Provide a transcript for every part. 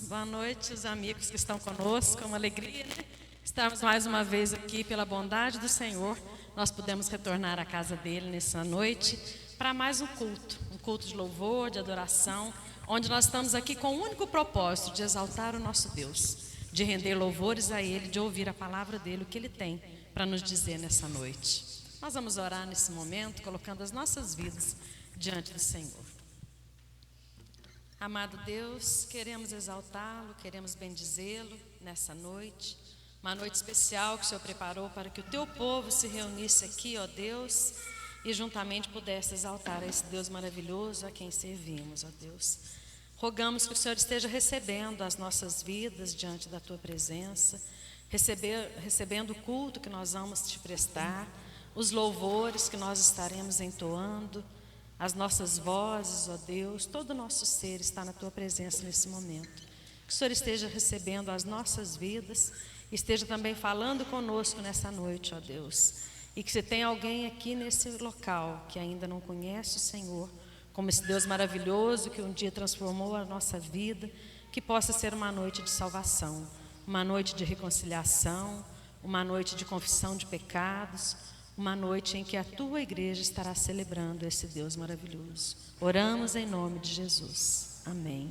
Boa noite, os amigos que estão conosco. É uma alegria, né? Estarmos mais uma vez aqui pela bondade do Senhor. Nós podemos retornar à casa dele nessa noite para mais um culto de louvor, de adoração, onde nós estamos aqui com o único propósito de exaltar o nosso Deus, de render louvores a Ele, de ouvir a palavra dele, o que Ele tem para nos dizer nessa noite. Nós vamos orar nesse momento, colocando as nossas vidas diante do Senhor. Amado Deus, queremos exaltá-lo, queremos bendizê-lo nessa noite, uma noite especial que o Senhor preparou para que o teu povo se reunisse aqui, ó Deus, e juntamente pudesse exaltar a esse Deus maravilhoso a quem servimos, ó Deus. Rogamos que o Senhor esteja recebendo as nossas vidas diante da tua presença, recebendo o culto que nós vamos te prestar, os louvores que nós estaremos entoando, as nossas vozes, ó Deus, todo o nosso ser está na tua presença nesse momento. Que o Senhor esteja recebendo as nossas vidas, esteja também falando conosco nessa noite, ó Deus. E que se tem alguém aqui nesse local que ainda não conhece o Senhor, como esse Deus maravilhoso que um dia transformou a nossa vida, que possa ser uma noite de salvação, uma noite de reconciliação, uma noite de confissão de pecados, uma noite em que a tua igreja estará celebrando esse Deus maravilhoso. Oramos em nome de Jesus. Amém.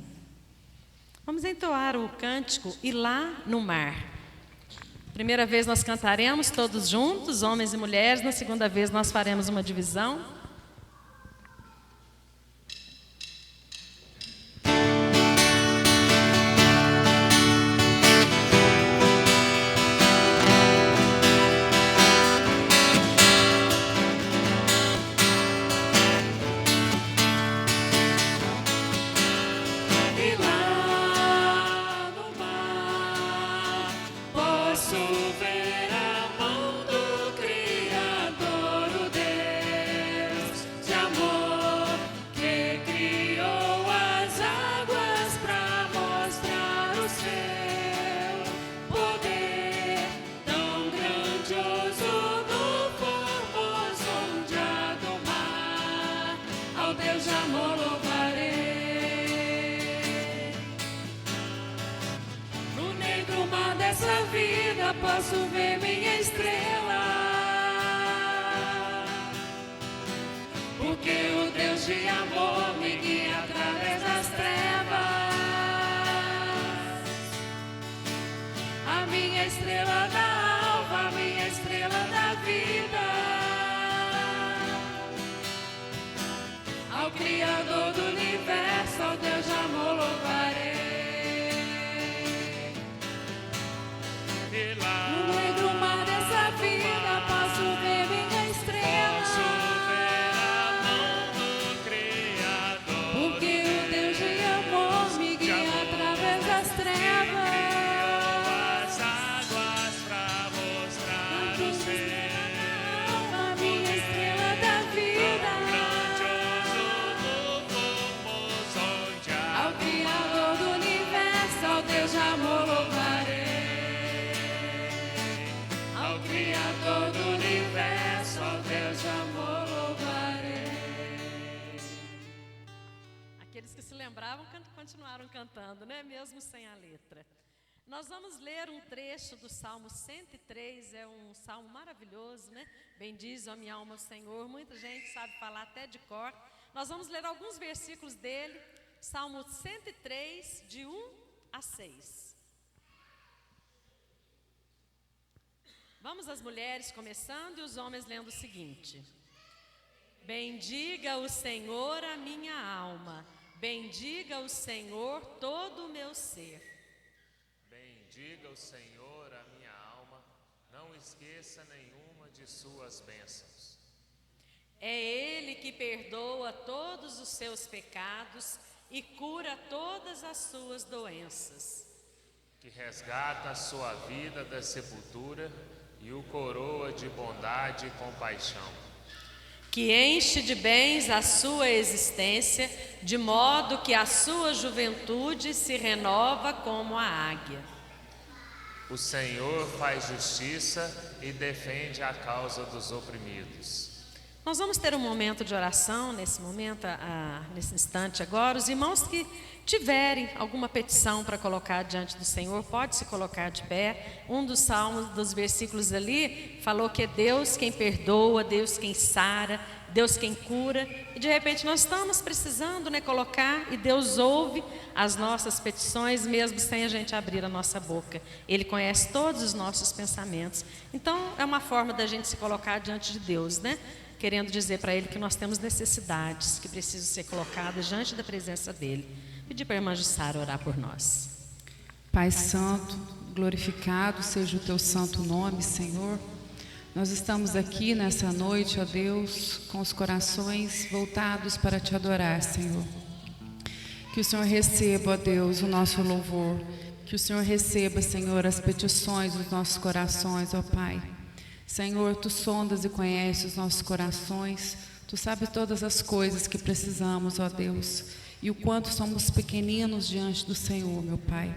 Vamos entoar o cântico E Lá no Mar. Primeira vez nós cantaremos todos juntos, homens e mulheres. Na segunda vez nós faremos uma divisão. Posso ver minha estrela, porque o Deus de amor me guia através das trevas. A minha estrela da alva, a minha estrela da vida. Ao Criador do universo, ao Deus de amor louvarei. No meio do mar dessa vida posso ver minha estrela, porque o Deus de amor me guia através das trevas. A minha estrela da vida, ao Criador do universo, ao Deus de amor louvarei. Criador do universo, ó Deus de amor louvarei. Aqueles que se lembravam continuaram cantando, né? Mesmo sem a letra. Nós vamos ler um trecho do Salmo 103, é um salmo maravilhoso, né? Bendize, ó minha alma, o Senhor. Muita gente sabe falar até de cor. Nós vamos ler alguns versículos dele, Salmo 103, de 1 a 6. Vamos as mulheres começando e os homens lendo o seguinte. Bendiga o Senhor a minha alma, bendiga o Senhor todo o meu ser. Bendiga o Senhor a minha alma, não esqueça nenhuma de suas bênçãos. É Ele que perdoa todos os seus pecados e cura todas as suas doenças. Que resgata a sua vida da sepultura e o coroa de bondade e compaixão. Que enche de bens a sua existência, de modo que a sua juventude se renova como a águia. O Senhor faz justiça e defende a causa dos oprimidos. Nós vamos ter um momento de oração nesse momento, nesse instante agora. Os irmãos que tiverem alguma petição para colocar diante do Senhor, pode se colocar de pé. Um dos salmos, dos versículos ali, falou que é Deus quem perdoa, Deus quem sara, Deus quem cura. E de repente nós estamos precisando, colocar, e Deus ouve as nossas petições, mesmo sem a gente abrir a nossa boca. Ele conhece todos os nossos pensamentos. Então é uma forma da gente se colocar diante de Deus, querendo dizer para Ele que nós temos necessidades que precisam ser colocadas diante da presença dEle. Pedir para a irmã Jussara orar por nós. Pai Santo, glorificado seja o Teu santo nome, Senhor. Nós estamos aqui nessa noite, ó Deus, com os corações voltados para Te adorar, Senhor. Que o Senhor receba, ó Deus, o nosso louvor. Que o Senhor receba, Senhor, as petições dos nossos corações, ó Pai. Senhor, Tu sondas e conheces os nossos corações. Tu sabes todas as coisas que precisamos, ó Deus. E o quanto somos pequeninos diante do Senhor, meu Pai.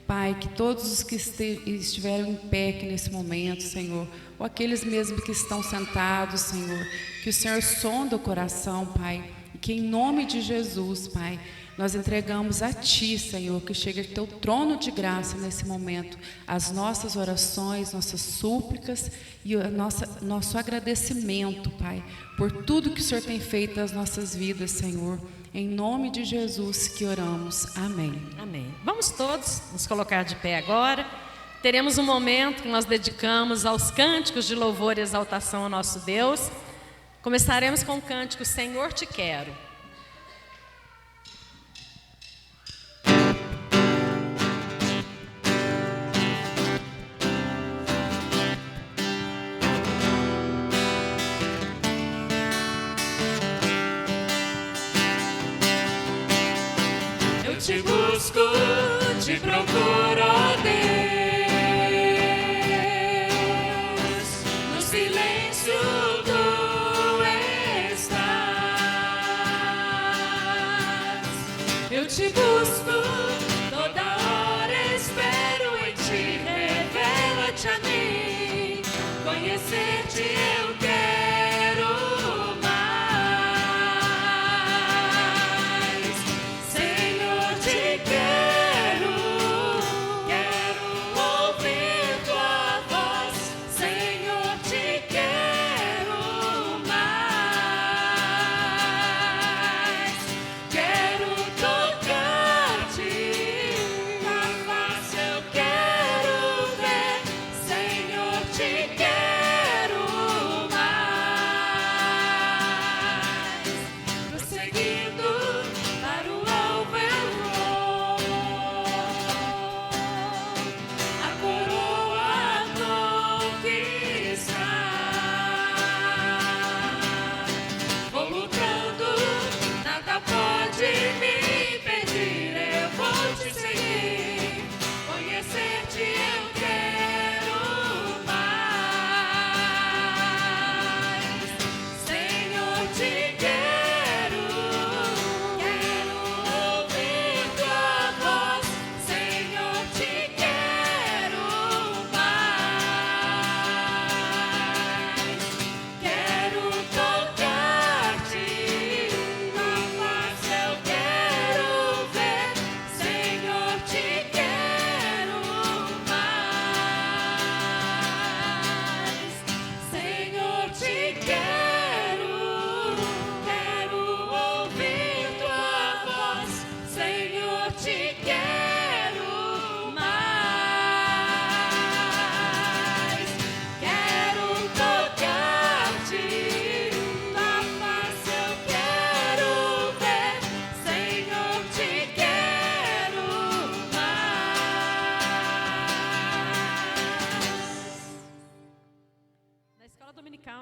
Pai, que todos os que estiveram em pé aqui nesse momento, Senhor, ou aqueles mesmo que estão sentados, Senhor, que o Senhor sonda o coração, Pai, e que em nome de Jesus, Pai, nós entregamos a Ti, Senhor, que chega ao Teu trono de graça nesse momento, as nossas orações, nossas súplicas e o nosso agradecimento, Pai, por tudo que o Senhor tem feito nas nossas vidas, Senhor. Em nome de Jesus que oramos. Amém. Amém. Vamos todos nos colocar de pé agora. Teremos um momento que nós dedicamos aos cânticos de louvor e exaltação ao nosso Deus. Começaremos com o cântico Senhor Te Quero. Te busco, te procuro, ó Deus, no silêncio Tu estás. Eu te busco, toda hora espero em Ti, revela-te a mim, conhecer-te eu quero.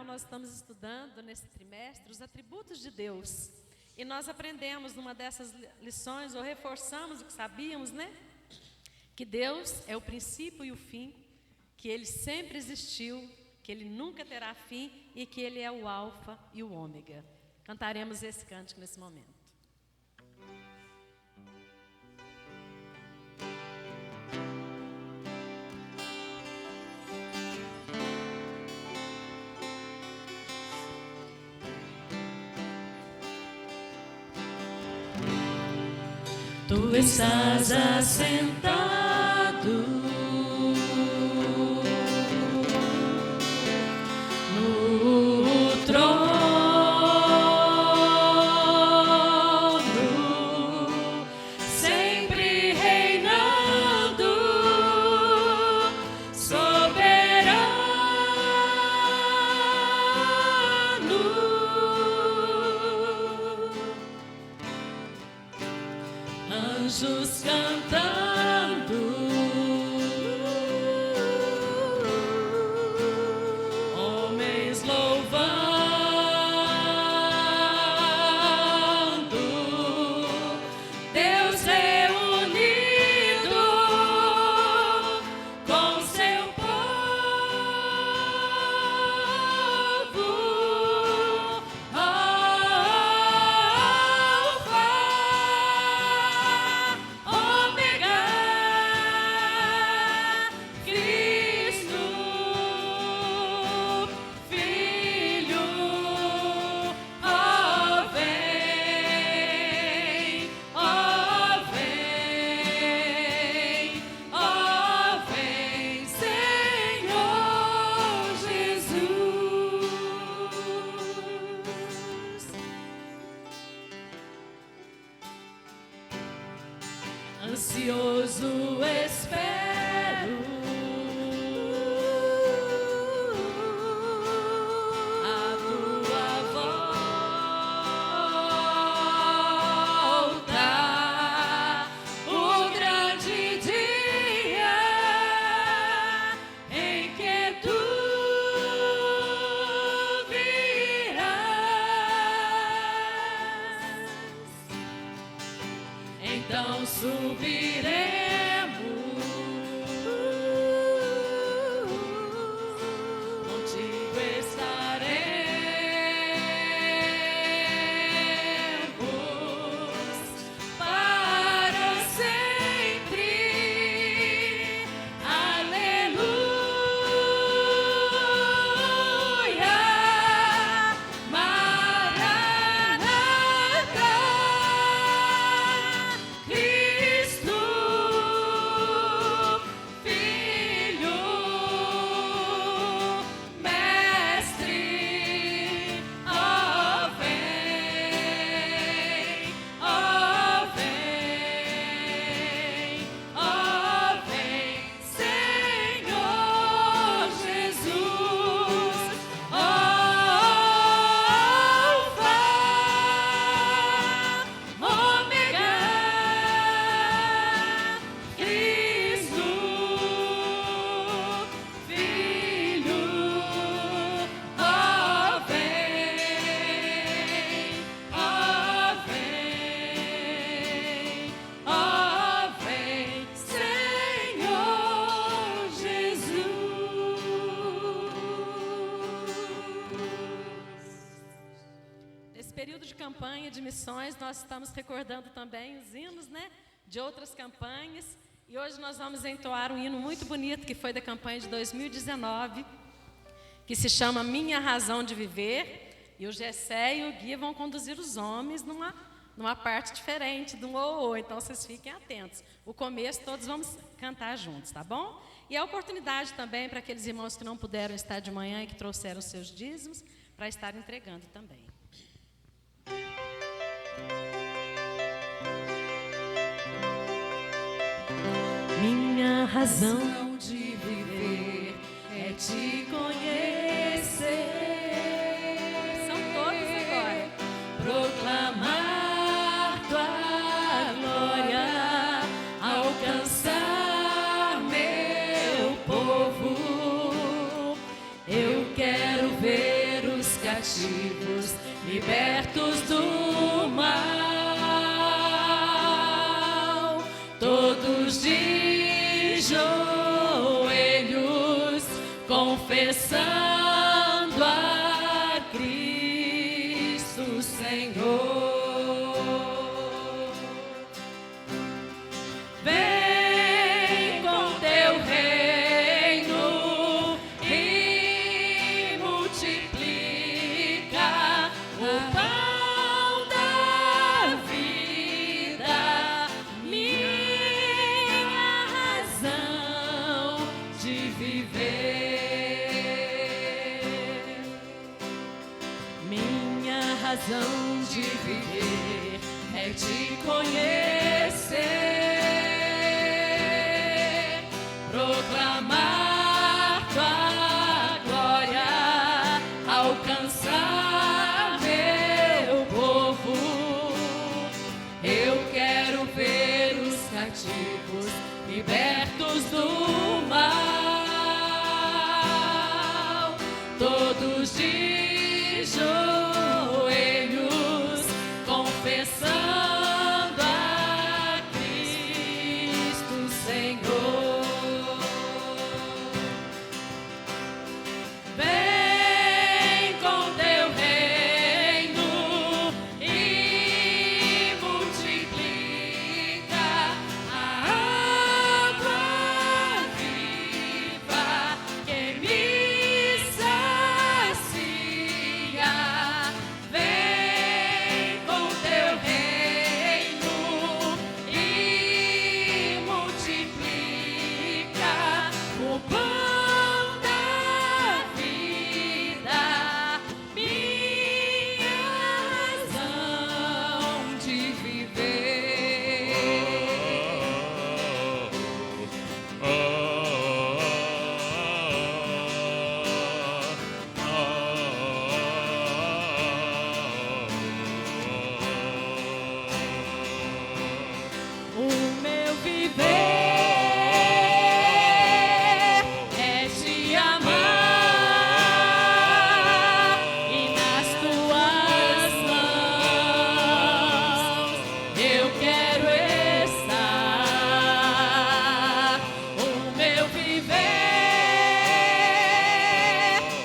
Nós estamos estudando nesse trimestre os atributos de Deus. E nós aprendemos numa dessas lições, ou reforçamos o que sabíamos, Que Deus é o princípio e o fim, que Ele sempre existiu, que Ele nunca terá fim e que Ele é o alfa e o ômega. Cantaremos esse cântico nesse momento. Tu estás assentado no trono, sempre reinando, soberano. Anjos cantando, homens louvando, Deus reunido com seu povo. Ansioso espero a tua volta, o grande dia em que tu virás. Então subiremos, contigo estaremos para sempre. Aleluia, Maranata. Cristo, Filho, Mestre, ó vem, ó vem, ó vem, Senhor Jesus, Alfa, Ômega. Cristo, Filho, ó vem, ó vem, ó vem, Senhor Jesus. Nesse período de campanha de missões, nós estamos recordando também os hinos, né, de outras campanhas. E hoje nós vamos entoar um hino muito bonito que foi da campanha de 2019, que se chama Minha Razão de Viver. E o Gessé e o Gui vão conduzir os homens numa parte diferente do ô-ô, então vocês fiquem atentos. O começo todos vamos cantar juntos, tá bom? E a oportunidade também para aqueles irmãos que não puderam estar de manhã e que trouxeram seus dízimos, para estar entregando também. Minha razão de viver é te conhecer. São todos agora. Proclamar tua glória, alcançar meu povo. Eu quero ver os cativos libertos do mal, todos de joelhos confessando a Cristo Senhor. Vem com teu reino e multiplica o pão da vida Minha razão de viver é te conhecer, proclamar tua glória, alcançar meu povo. Eu quero ver os cativos libertos do mal, todos de joelhos, confessando a Cristo Senhor. Vem com teu reino e multiplica a água viva que me sacia. Vem com teu reino e multiplica o pão da vida, minha razão de viver. O meu viver é te amar e nas tuas mãos eu quero estar. O meu viver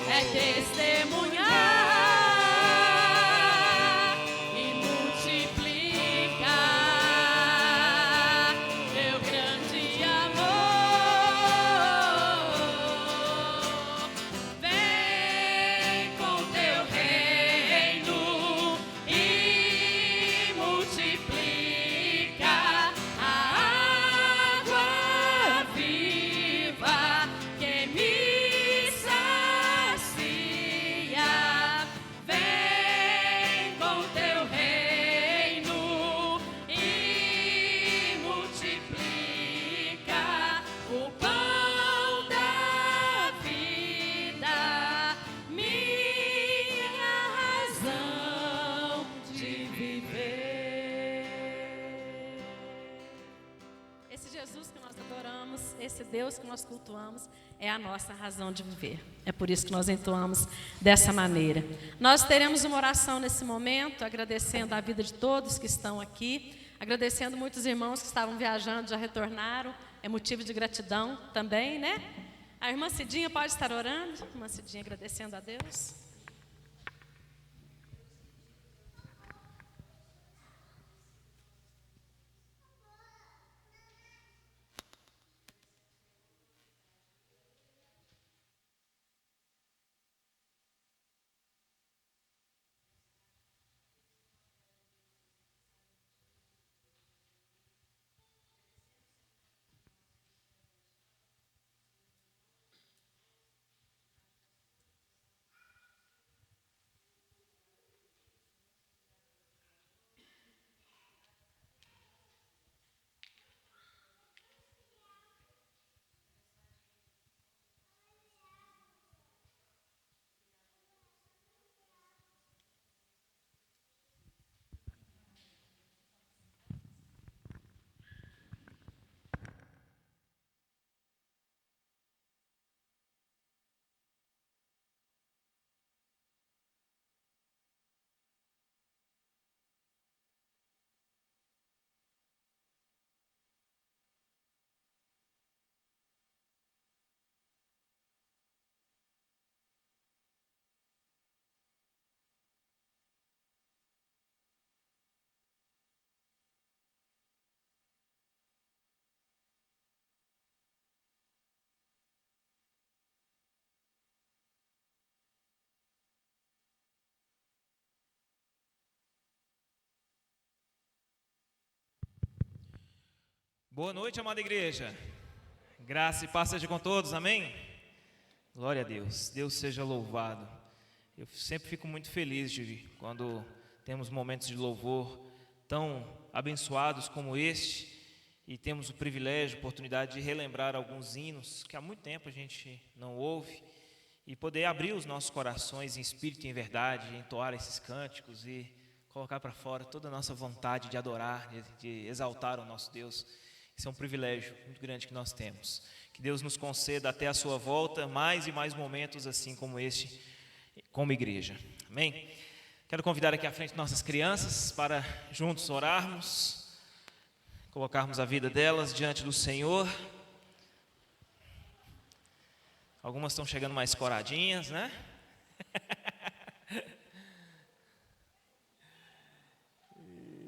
é testemunhar e multiplicar teu grande amor. Vem com teu reino e multiplica a água viva que me sacia. Vem com teu reino e multiplica o pão da vida, minha razão de viver. Esse Jesus que nós adoramos, esse Deus que nós cultuamos, é a nossa razão de viver. É por isso que nós entoamos dessa maneira. Nós teremos uma oração nesse momento, agradecendo a vida de todos que estão aqui, agradecendo muitos irmãos que estavam viajando, já retornaram. É motivo de gratidão também, né? A irmã Cidinha pode estar orando. Irmã Cidinha agradecendo a Deus. Boa noite, amada igreja. Graça e paz seja com todos, amém? Glória a Deus. Deus seja louvado. Eu sempre fico muito feliz quando temos momentos de louvor tão abençoados como este e temos o privilégio, a oportunidade de relembrar alguns hinos que há muito tempo a gente não ouve e poder abrir os nossos corações em espírito e em verdade, entoar esses cânticos e colocar para fora toda a nossa vontade de adorar, de exaltar o nosso Deus. Esse é um privilégio muito grande que nós temos. Que Deus nos conceda até a sua volta mais e mais momentos assim como este, como igreja. Amém? Quero convidar aqui à frente nossas crianças para juntos orarmos, colocarmos a vida delas diante do Senhor. Algumas estão chegando mais coradinhas, né?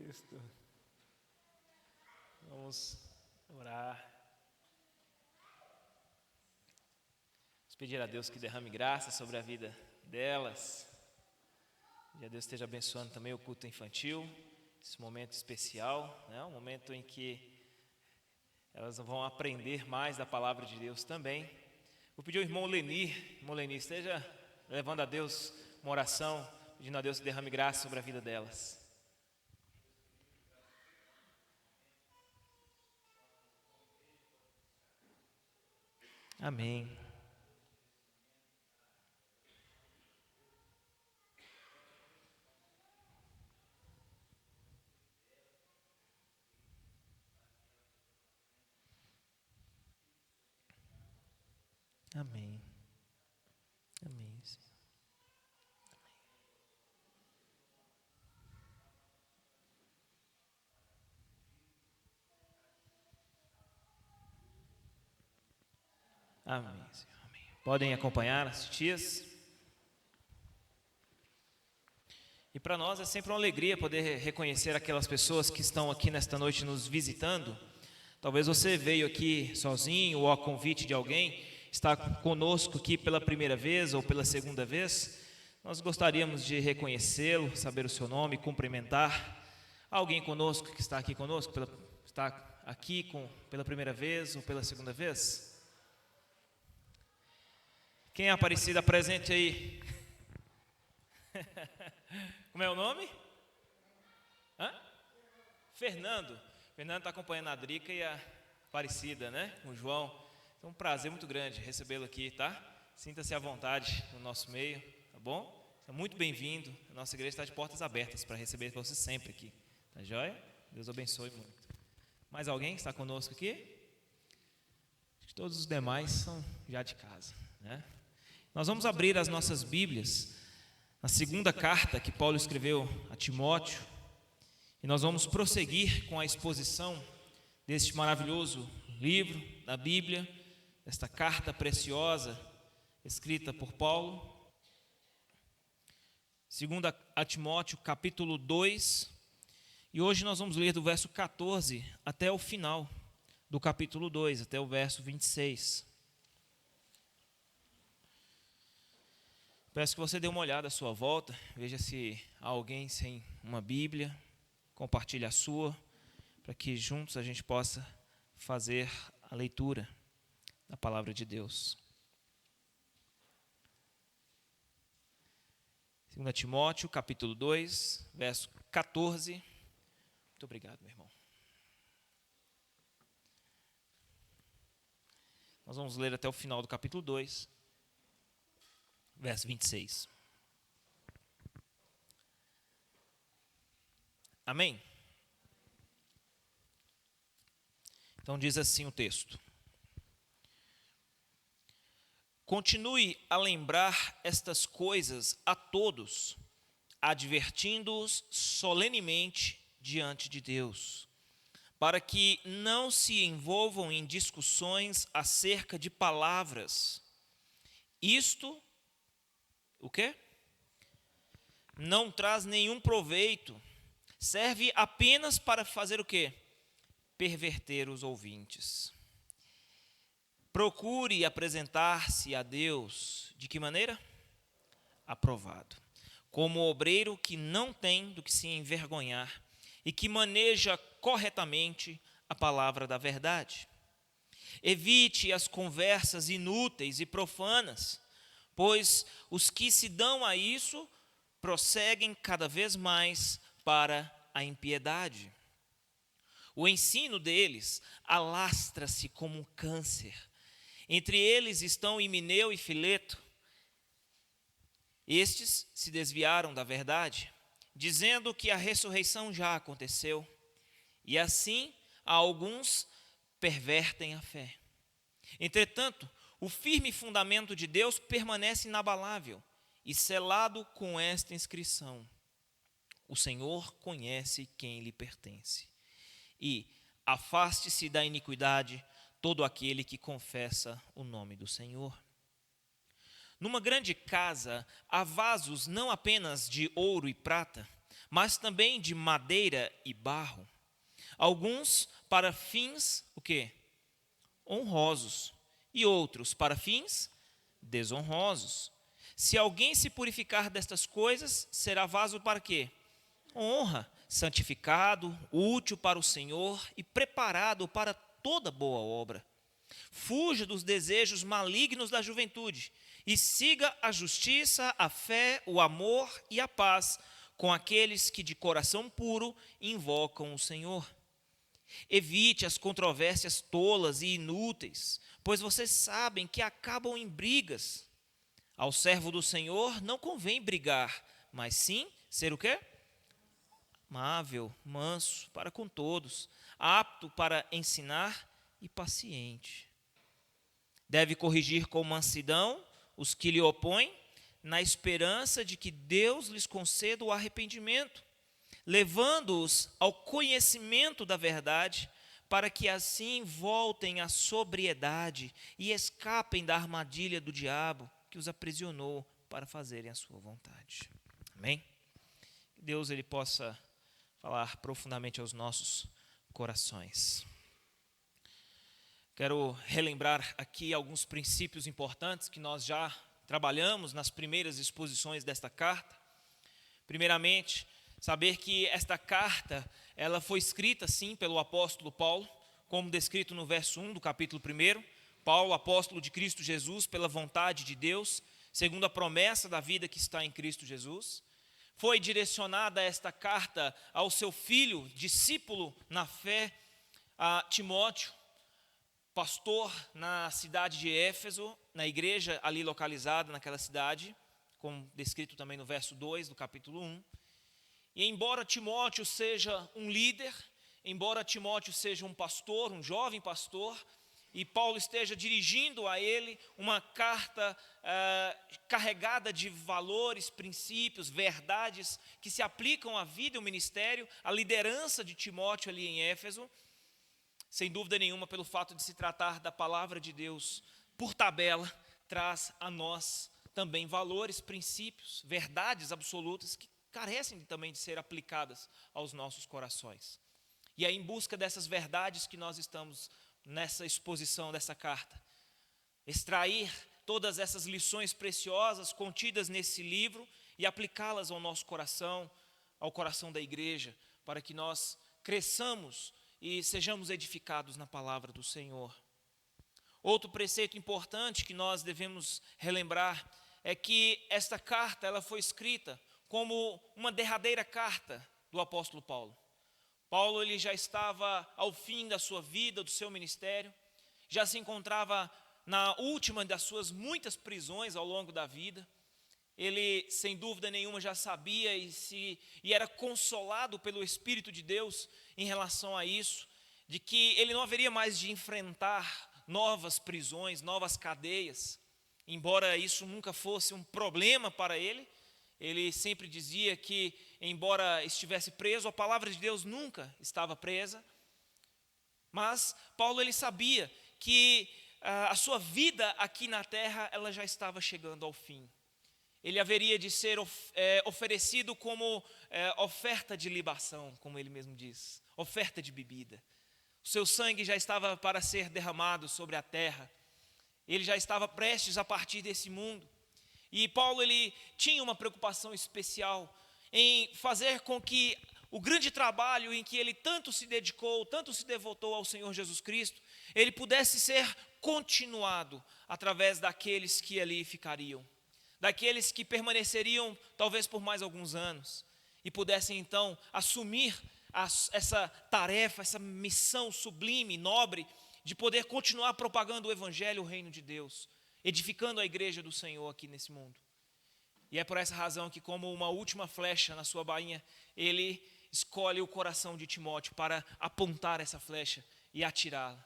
Isso. Vamos orar. Vamos pedir a Deus que derrame graça sobre a vida delas. Que Deus esteja abençoando também o culto infantil, esse momento especial, né? Um momento em que elas vão aprender mais da palavra de Deus também. Vou pedir ao irmão Lenir, esteja levando a Deus uma oração, pedindo a Deus que derrame graça sobre a vida delas. Amém. Amém. Amém, Senhor. Amém. Amém, Senhor. Amém. Podem acompanhar as tias. E para nós é sempre uma alegria poder reconhecer aquelas pessoas que estão aqui nesta noite nos visitando. Talvez você veio aqui sozinho ou a convite de alguém, está conosco aqui pela primeira vez ou pela segunda vez. Nós gostaríamos de reconhecê-lo, saber o seu nome, cumprimentar alguém conosco que está aqui conosco, pela primeira vez ou pela segunda vez. Quem é Aparecida presente aí? Como é o nome? Fernando. Fernando está acompanhando a Drica e a Aparecida, né? O João. É um prazer muito grande recebê-lo aqui, tá? Sinta-se à vontade no nosso meio, tá bom? É muito bem-vindo. A nossa igreja está de portas abertas para receber você sempre aqui. Tá joia? Deus abençoe muito. Mais alguém que está conosco aqui? Acho que todos os demais são já de casa, né? Nós vamos abrir as nossas Bíblias na segunda carta que Paulo escreveu a Timóteo e nós vamos prosseguir com a exposição deste maravilhoso livro da Bíblia, esta carta preciosa escrita por Paulo. 2 a Timóteo, capítulo 2, e hoje nós vamos ler do verso 14 até o final do capítulo 2, até o verso 26. Peço que você dê uma olhada à sua volta, veja se há alguém sem uma Bíblia, compartilhe a sua, para que juntos a gente possa fazer a leitura da palavra de Deus. 2 Timóteo, capítulo 2, verso 14. Muito obrigado, meu irmão. Nós vamos ler até o final do capítulo 2, verso 26. Amém? Então diz assim o texto: continue a lembrar estas coisas a todos, advertindo-os solenemente diante de Deus, para que não se envolvam em discussões acerca de palavras. Isto, o quê? Não traz nenhum proveito, serve apenas para fazer o quê? Perverter os ouvintes. Procure apresentar-se a Deus, de que maneira? Aprovado, como obreiro que não tem do que se envergonhar e que maneja corretamente a palavra da verdade. Evite as conversas inúteis e profanas, pois os que se dão a isso prosseguem cada vez mais para a impiedade. O ensino deles alastra-se como um câncer. Entre eles estão Himeneu e Fileto. Estes se desviaram da verdade, dizendo que a ressurreição já aconteceu, e assim alguns pervertem a fé. Entretanto, o firme fundamento de Deus permanece inabalável e selado com esta inscrição: o Senhor conhece quem lhe pertence. E afaste-se da iniquidade todo aquele que confessa o nome do Senhor. Numa grande casa há vasos não apenas de ouro e prata, mas também de madeira e barro. Alguns para fins, o quê? Honrosos, e outros para fins desonrosos. Se alguém se purificar destas coisas, será vaso para quê? Honra, santificado, útil para o Senhor e preparado para toda boa obra. Fuja dos desejos malignos da juventude e siga a justiça, a fé, o amor e a paz com aqueles que de coração puro invocam o Senhor. Evite as controvérsias tolas e inúteis, pois vocês sabem que acabam em brigas. Ao servo do Senhor não convém brigar, mas sim ser o quê? Amável, manso para com todos, apto para ensinar e paciente. Deve corrigir com mansidão os que lhe opõem, na esperança de que Deus lhes conceda o arrependimento, levando-os ao conhecimento da verdade, para que assim voltem à sobriedade e escapem da armadilha do diabo que os aprisionou para fazerem a sua vontade. Amém? Que Deus ele possa falar profundamente aos nossos corações. Quero relembrar aqui alguns princípios importantes que nós já trabalhamos nas primeiras exposições desta carta. Primeiramente, saber que esta carta, ela foi escrita sim pelo apóstolo Paulo, como descrito no verso 1 do capítulo 1. Paulo, apóstolo de Cristo Jesus, pela vontade de Deus, segundo a promessa da vida que está em Cristo Jesus. Foi direcionada esta carta ao seu filho, discípulo na fé, a Timóteo, pastor na cidade de Éfeso, na igreja ali localizada naquela cidade, como descrito também no verso 2 do capítulo 1. E embora Timóteo seja um líder, embora Timóteo seja um pastor, um jovem pastor, e Paulo esteja dirigindo a ele uma carta carregada de valores, princípios, verdades que se aplicam à vida e ao ministério, à liderança de Timóteo ali em Éfeso, sem dúvida nenhuma, pelo fato de se tratar da palavra de Deus, por tabela, traz a nós também valores, princípios, verdades absolutas que carecem também de ser aplicadas aos nossos corações. E é em busca dessas verdades que nós estamos nessa exposição dessa carta. Extrair todas essas lições preciosas contidas nesse livro e aplicá-las ao nosso coração, ao coração da igreja, para que nós cresçamos e sejamos edificados na palavra do Senhor. Outro preceito importante que nós devemos relembrar é que esta carta ela foi escrita como uma derradeira carta do apóstolo Paulo. Paulo ele já estava ao fim da sua vida, do seu ministério, já se encontrava na última das suas muitas prisões ao longo da vida. Ele, sem dúvida nenhuma, já sabia e era consolado pelo Espírito de Deus em relação a isso, de que ele não haveria mais de enfrentar novas prisões, novas cadeias. Embora isso nunca fosse um problema para ele, ele sempre dizia que, embora estivesse preso, a palavra de Deus nunca estava presa. Mas Paulo ele sabia que a sua vida aqui na terra ela já estava chegando ao fim. Ele haveria de ser oferecido como oferta de libação, como ele mesmo diz, oferta de bebida. O seu sangue já estava para ser derramado sobre a terra. Ele já estava prestes a partir desse mundo. E Paulo ele tinha uma preocupação especial em fazer com que o grande trabalho em que ele tanto se dedicou, tanto se devotou ao Senhor Jesus Cristo, ele pudesse ser continuado através daqueles que ali ficariam, daqueles que permaneceriam talvez por mais alguns anos e pudessem então assumir essa tarefa, essa missão sublime, nobre, de poder continuar propagando o evangelho, o reino de Deus, edificando a igreja do Senhor aqui nesse mundo. E é por essa razão que, como uma última flecha na sua bainha, ele escolhe o coração de Timóteo para apontar essa flecha e atirá-la,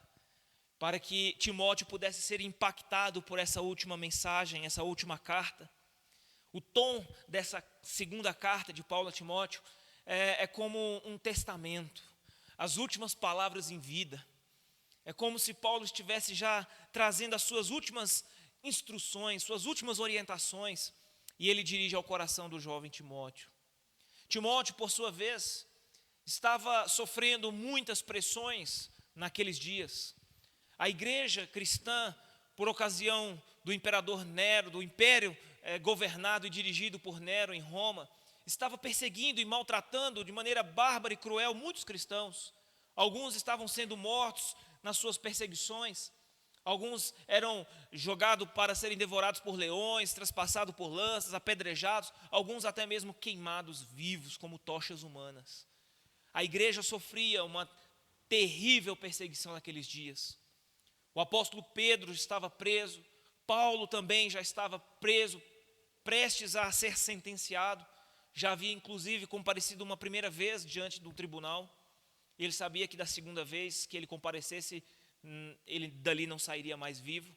para que Timóteo pudesse ser impactado por essa última mensagem, essa última carta. O tom dessa segunda carta de Paulo a Timóteo é como um testamento, as últimas palavras em vida. É como se Paulo estivesse já trazendo as suas últimas instruções, suas últimas orientações, e ele dirige ao coração do jovem Timóteo. Timóteo, por sua vez, estava sofrendo muitas pressões naqueles dias. A igreja cristã, por ocasião do imperador Nero, do império governado e dirigido por Nero em Roma, estava perseguindo e maltratando de maneira bárbara e cruel muitos cristãos. Alguns estavam sendo mortos nas suas perseguições, alguns eram jogados para serem devorados por leões, traspassados por lanças, apedrejados, alguns até mesmo queimados vivos como tochas humanas. A igreja sofria uma terrível perseguição naqueles dias. O apóstolo Pedro estava preso, Paulo também já estava preso, prestes a ser sentenciado, já havia inclusive comparecido uma primeira vez diante do tribunal. Ele sabia que da segunda vez que ele comparecesse, ele dali não sairia mais vivo.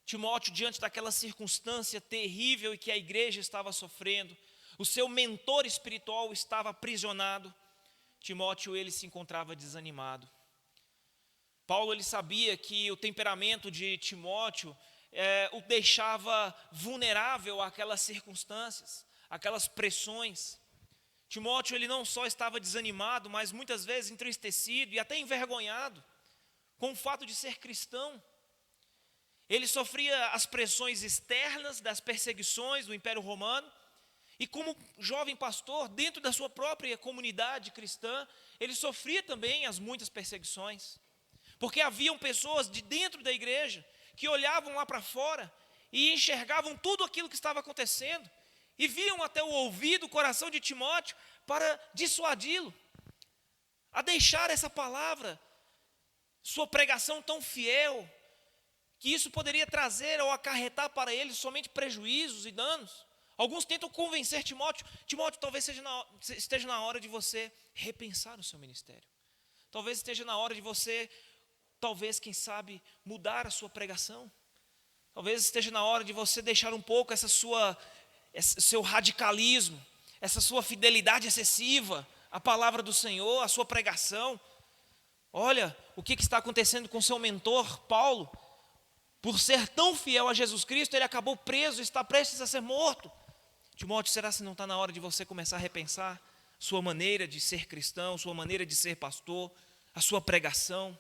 Timóteo, diante daquela circunstância terrível e que a igreja estava sofrendo, o seu mentor espiritual estava aprisionado, Timóteo, ele se encontrava desanimado. Paulo, ele sabia que o temperamento de Timóteo o deixava vulnerável àquelas circunstâncias, àquelas pressões. Timóteo, ele não só estava desanimado, mas muitas vezes entristecido e até envergonhado com o fato de ser cristão. Ele sofria as pressões externas das perseguições do Império Romano e, como jovem pastor, dentro da sua própria comunidade cristã, ele sofria também as muitas perseguições, porque haviam pessoas de dentro da igreja que olhavam lá para fora e enxergavam tudo aquilo que estava acontecendo e viam até o ouvido, o coração de Timóteo para dissuadi-lo a deixar essa palavra, sua pregação tão fiel, que isso poderia trazer ou acarretar para ele somente prejuízos e danos. Alguns tentam convencer Timóteo, talvez esteja na hora de você repensar o seu ministério. Talvez esteja na hora de você, quem sabe, mudar a sua pregação. Talvez esteja na hora de você deixar um pouco esse seu radicalismo, essa sua fidelidade excessiva à palavra do Senhor, à sua pregação. Olha o que está acontecendo com seu mentor, Paulo. Por ser tão fiel a Jesus Cristo, ele acabou preso, está prestes a ser morto. Timóteo, será que não está na hora de você começar a repensar sua maneira de ser cristão, sua maneira de ser pastor, a sua pregação?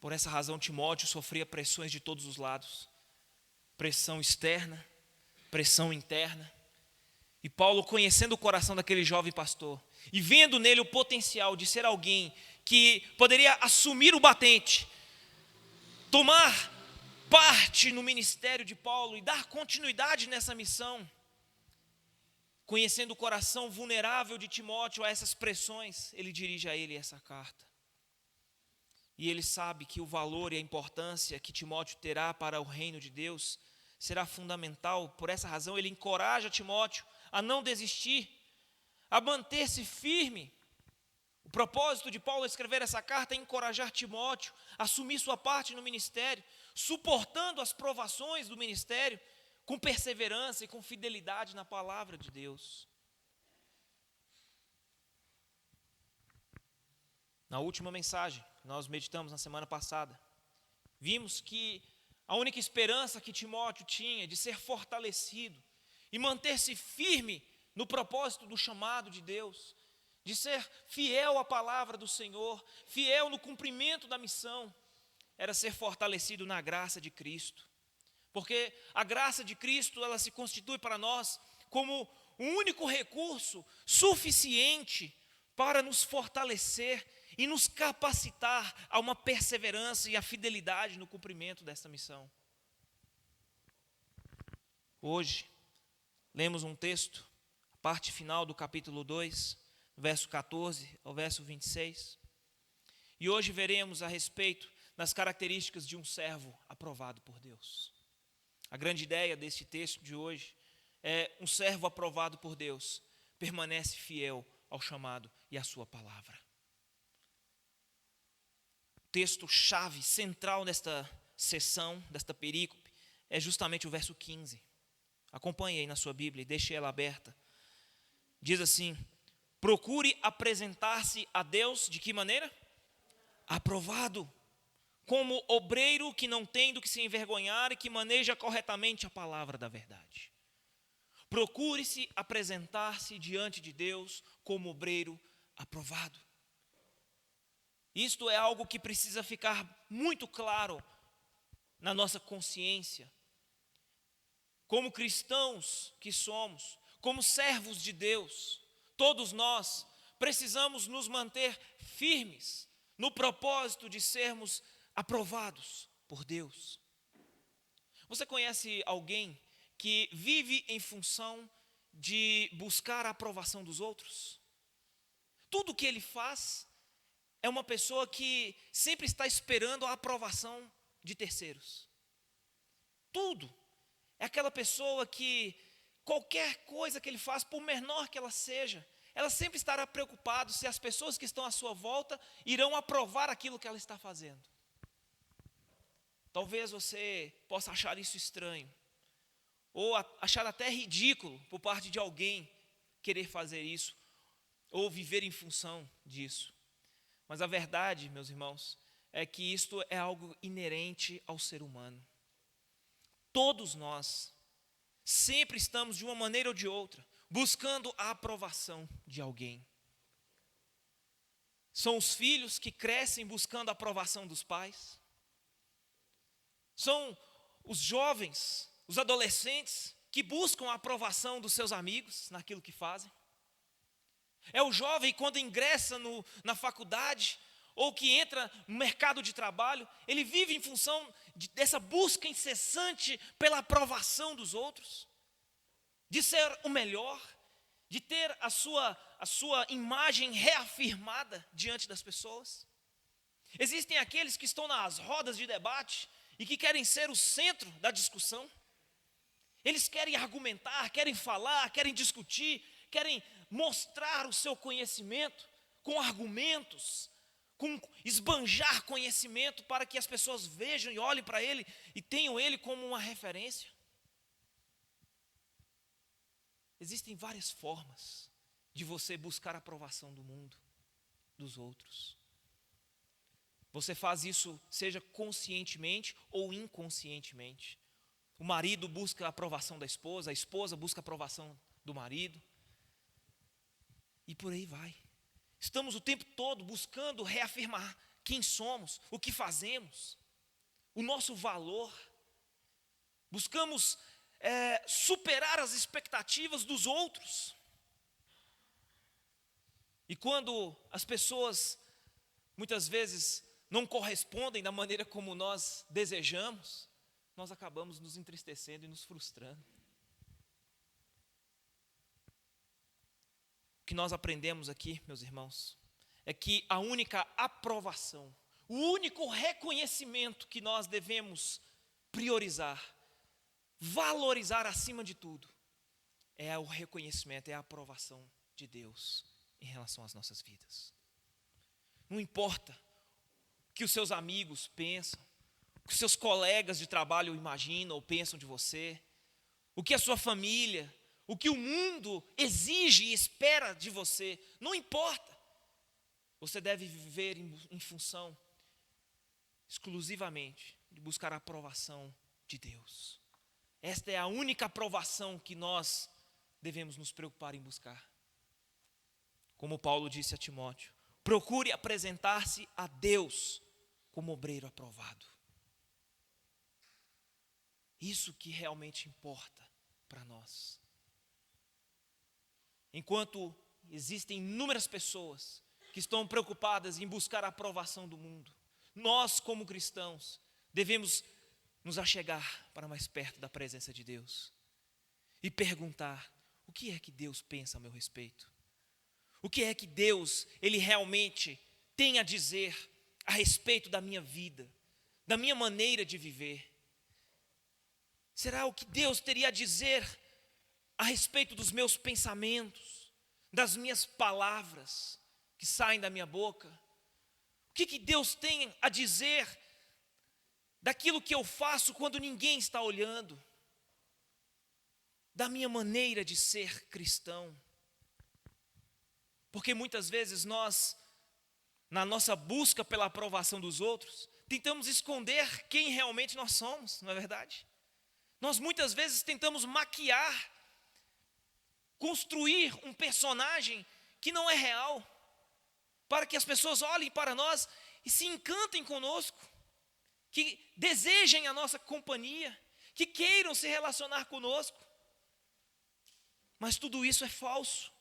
Por essa razão, Timóteo sofria pressões de todos os lados. Pressão externa, pressão interna. E Paulo, conhecendo o coração daquele jovem pastor e vendo nele o potencial de ser alguém que poderia assumir o batente, tomar parte no ministério de Paulo e dar continuidade nessa missão, conhecendo o coração vulnerável de Timóteo a essas pressões, ele dirige a ele essa carta. E ele sabe que o valor e a importância que Timóteo terá para o reino de Deus será fundamental. Por essa razão, ele encoraja Timóteo a não desistir, a manter-se firme. O propósito de Paulo escrever essa carta é encorajar Timóteo a assumir sua parte no ministério, suportando as provações do ministério com perseverança e com fidelidade na palavra de Deus. Na última mensagem que nós meditamos na semana passada, vimos que a única esperança que Timóteo tinha de ser fortalecido e manter-se firme no propósito do chamado de Deus, de ser fiel à palavra do Senhor, fiel no cumprimento da missão, era ser fortalecido na graça de Cristo. Porque a graça de Cristo, ela se constitui para nós como o único recurso suficiente para nos fortalecer e nos capacitar a uma perseverança e a fidelidade no cumprimento desta missão. Hoje, lemos um texto, a parte final do capítulo 2, verso 14 ao verso 26. E hoje veremos a respeito das características de um servo aprovado por Deus. A grande ideia deste texto de hoje é: um servo aprovado por Deus permanece fiel ao chamado e à sua palavra. O texto-chave central nesta sessão, desta perícope, é justamente o verso 15. Acompanhe aí na sua Bíblia e deixe ela aberta. Diz assim: procure apresentar-se a Deus de que maneira? Aprovado, como obreiro que não tem do que se envergonhar e que maneja corretamente a palavra da verdade. Procure-se apresentar-se diante de Deus como obreiro aprovado. Isto é algo que precisa ficar muito claro na nossa consciência. Como cristãos que somos, como servos de Deus, todos nós precisamos nos manter firmes no propósito de sermos aprovados por Deus. Você conhece alguém que vive em função de buscar a aprovação dos outros? Tudo que ele faz é uma pessoa que sempre está esperando a aprovação de terceiros. Tudo. É aquela pessoa que qualquer coisa que ele faz, por menor que ela seja, ela sempre estará preocupada se as pessoas que estão à sua volta irão aprovar aquilo que ela está fazendo. Talvez você possa achar isso estranho, ou achar até ridículo por parte de alguém querer fazer isso, ou viver em função disso. Mas a verdade, meus irmãos, é que isto é algo inerente ao ser humano. Todos nós sempre estamos, de uma maneira ou de outra, buscando a aprovação de alguém. São os filhos que crescem buscando a aprovação dos pais. São os jovens, os adolescentes, que buscam a aprovação dos seus amigos naquilo que fazem. É o jovem, quando ingressa na faculdade, ou que entra no mercado de trabalho, ele vive em função dessa busca incessante pela aprovação dos outros, de ser o melhor, de ter a sua imagem reafirmada diante das pessoas. Existem aqueles que estão nas rodas de debate e que querem ser o centro da discussão. Eles querem argumentar, querem falar, querem discutir, querem mostrar o seu conhecimento com argumentos, com esbanjar conhecimento para que as pessoas vejam e olhem para ele e tenham ele como uma referência. Existem várias formas de você buscar a aprovação do mundo, dos outros. Você faz isso, seja conscientemente ou inconscientemente. O marido busca a aprovação da esposa, a esposa busca a aprovação do marido. E por aí vai. Estamos o tempo todo buscando reafirmar quem somos, o que fazemos, o nosso valor. Buscamos superar as expectativas dos outros. E quando as pessoas, muitas vezes, não correspondem da maneira como nós desejamos, nós acabamos nos entristecendo e nos frustrando. O que nós aprendemos aqui, meus irmãos, é que a única aprovação, o único reconhecimento que nós devemos priorizar, valorizar acima de tudo, é o reconhecimento, é a aprovação de Deus em relação às nossas vidas. Não importa o que os seus amigos pensam, o que os seus colegas de trabalho imaginam ou pensam de você, o que a sua família, o que o mundo exige e espera de você, não importa. Você deve viver em função exclusivamente de buscar a aprovação de Deus. Esta é a única aprovação que nós devemos nos preocupar em buscar. Como Paulo disse a Timóteo, procure apresentar-se a Deus como obreiro aprovado. Isso que realmente importa para nós. Enquanto existem inúmeras pessoas que estão preocupadas em buscar a aprovação do mundo. Nós, como cristãos, devemos nos achegar para mais perto da presença de Deus e perguntar: o que é que Deus pensa a meu respeito? O que é que Deus, Ele realmente tem a dizer a respeito da minha vida, da minha maneira de viver? Será o que Deus teria a dizer a respeito dos meus pensamentos, das minhas palavras que saem da minha boca? O que Deus tem a dizer daquilo que eu faço quando ninguém está olhando? Da minha maneira de ser cristão? Porque muitas vezes nós, na nossa busca pela aprovação dos outros, tentamos esconder quem realmente nós somos, não é verdade? Nós muitas vezes tentamos maquiar, construir um personagem que não é real, para que as pessoas olhem para nós e se encantem conosco, que desejem a nossa companhia, que queiram se relacionar conosco. Mas tudo isso é falso,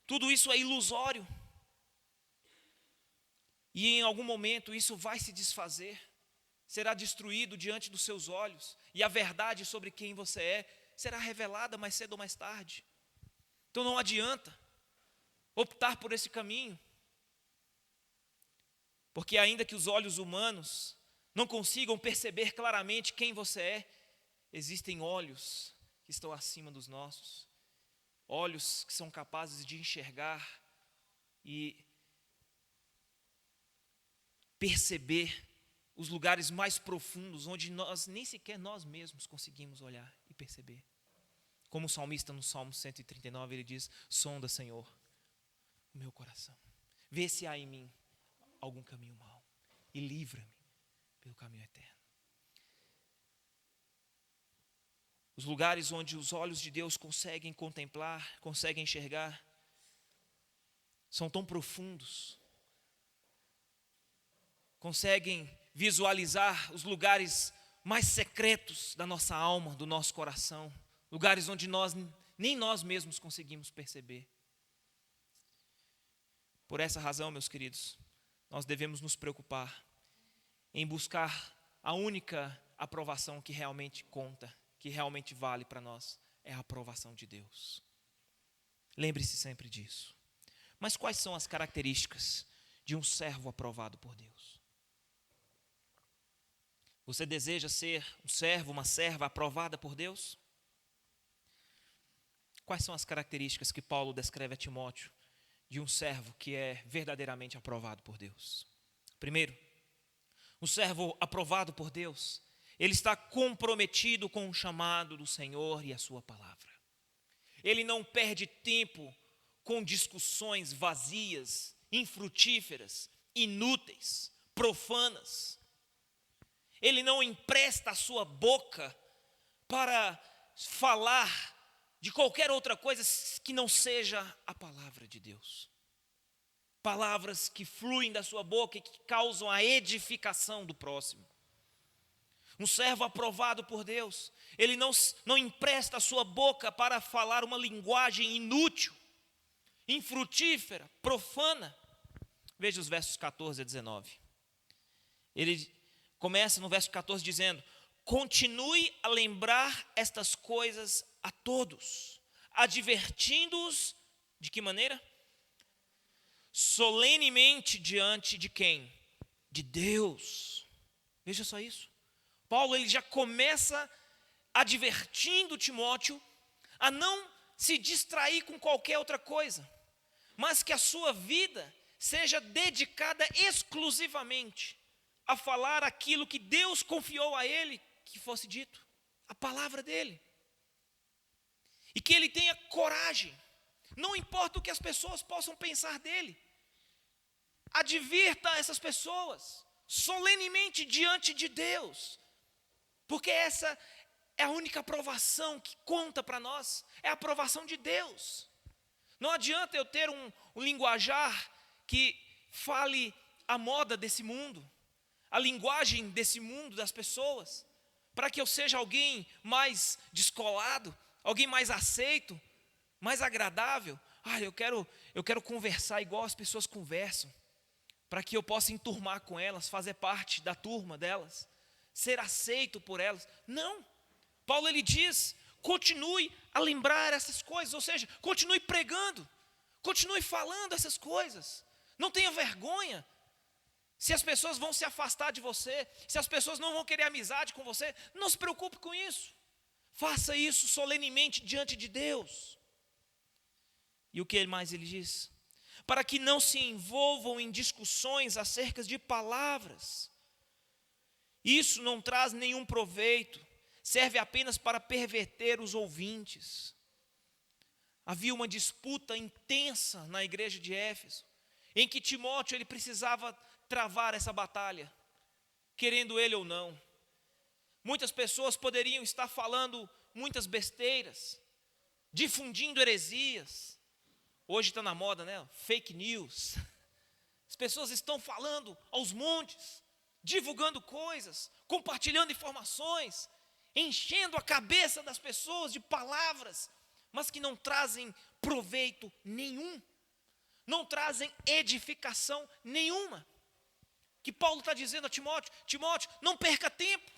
tudo isso é ilusório. E em algum momento isso vai se desfazer, será destruído diante dos seus olhos, e a verdade sobre quem você é será revelada mais cedo ou mais tarde. Então não adianta optar por esse caminho, porque ainda que os olhos humanos não consigam perceber claramente quem você é, existem olhos que estão acima dos nossos, olhos que são capazes de enxergar e perceber os lugares mais profundos, onde nós nem sequer nós mesmos conseguimos olhar e perceber. Como o salmista no Salmo 139, ele diz: sonda, Senhor, o meu coração, vê se há em mim algum caminho mau e livra-me pelo caminho eterno. Os lugares onde os olhos de Deus conseguem contemplar, conseguem enxergar, são tão profundos, conseguem visualizar os lugares mais secretos da nossa alma, do nosso coração, lugares onde nem nós mesmos conseguimos perceber. Por essa razão, meus queridos, nós devemos nos preocupar em buscar a única aprovação que realmente conta, que realmente vale para nós, é a aprovação de Deus. Lembre-se sempre disso. Mas quais são as características de um servo aprovado por Deus? Você deseja ser um servo, uma serva aprovada por Deus? Quais são as características que Paulo descreve a Timóteo de um servo que é verdadeiramente aprovado por Deus? Primeiro, um servo aprovado por Deus, ele está comprometido com o chamado do Senhor e a sua palavra. Ele não perde tempo com discussões vazias, infrutíferas, inúteis, profanas. Ele não empresta a sua boca para falar de qualquer outra coisa que não seja a palavra de Deus. Palavras que fluem da sua boca e que causam a edificação do próximo. Um servo aprovado por Deus, ele não empresta a sua boca para falar uma linguagem inútil, infrutífera, profana. Veja os versos 14 a 19. Ele começa no verso 14 dizendo: continue a lembrar estas coisas a todos, advertindo-os, de que maneira? Solenemente diante de quem? De Deus. Veja só isso. Paulo, ele já começa advertindo Timóteo a não se distrair com qualquer outra coisa, mas que a sua vida seja dedicada exclusivamente a falar aquilo que Deus confiou a ele que fosse dito, a palavra dele. E que ele tenha coragem, não importa o que as pessoas possam pensar dele, advirta essas pessoas solenemente diante de Deus, porque essa é a única aprovação que conta para nós, é a aprovação de Deus. Não adianta eu ter um linguajar que fale a moda desse mundo, a linguagem desse mundo, das pessoas, para que eu seja alguém mais descolado, alguém mais aceito, mais agradável, eu quero conversar igual as pessoas conversam, para que eu possa enturmar com elas, fazer parte da turma delas, ser aceito por elas. Não. Paulo ele diz, continue a lembrar essas coisas, ou seja, continue pregando, continue falando essas coisas. Não tenha vergonha. Se as pessoas vão se afastar de você, se as pessoas não vão querer amizade com você, não se preocupe com isso. Faça isso solenemente diante de Deus. E o que mais ele diz? Para que não se envolvam em discussões acerca de palavras. Isso não traz nenhum proveito, serve apenas para perverter os ouvintes. Havia uma disputa intensa na igreja de Éfeso, em que Timóteo ele precisava travar essa batalha, querendo ele ou não. Muitas pessoas poderiam estar falando muitas besteiras, difundindo heresias. Hoje está na moda, né? Fake news. As pessoas estão falando aos montes, divulgando coisas, compartilhando informações, enchendo a cabeça das pessoas de palavras, mas que não trazem proveito nenhum, não trazem edificação nenhuma. Que Paulo está dizendo a Timóteo: Timóteo, não perca tempo,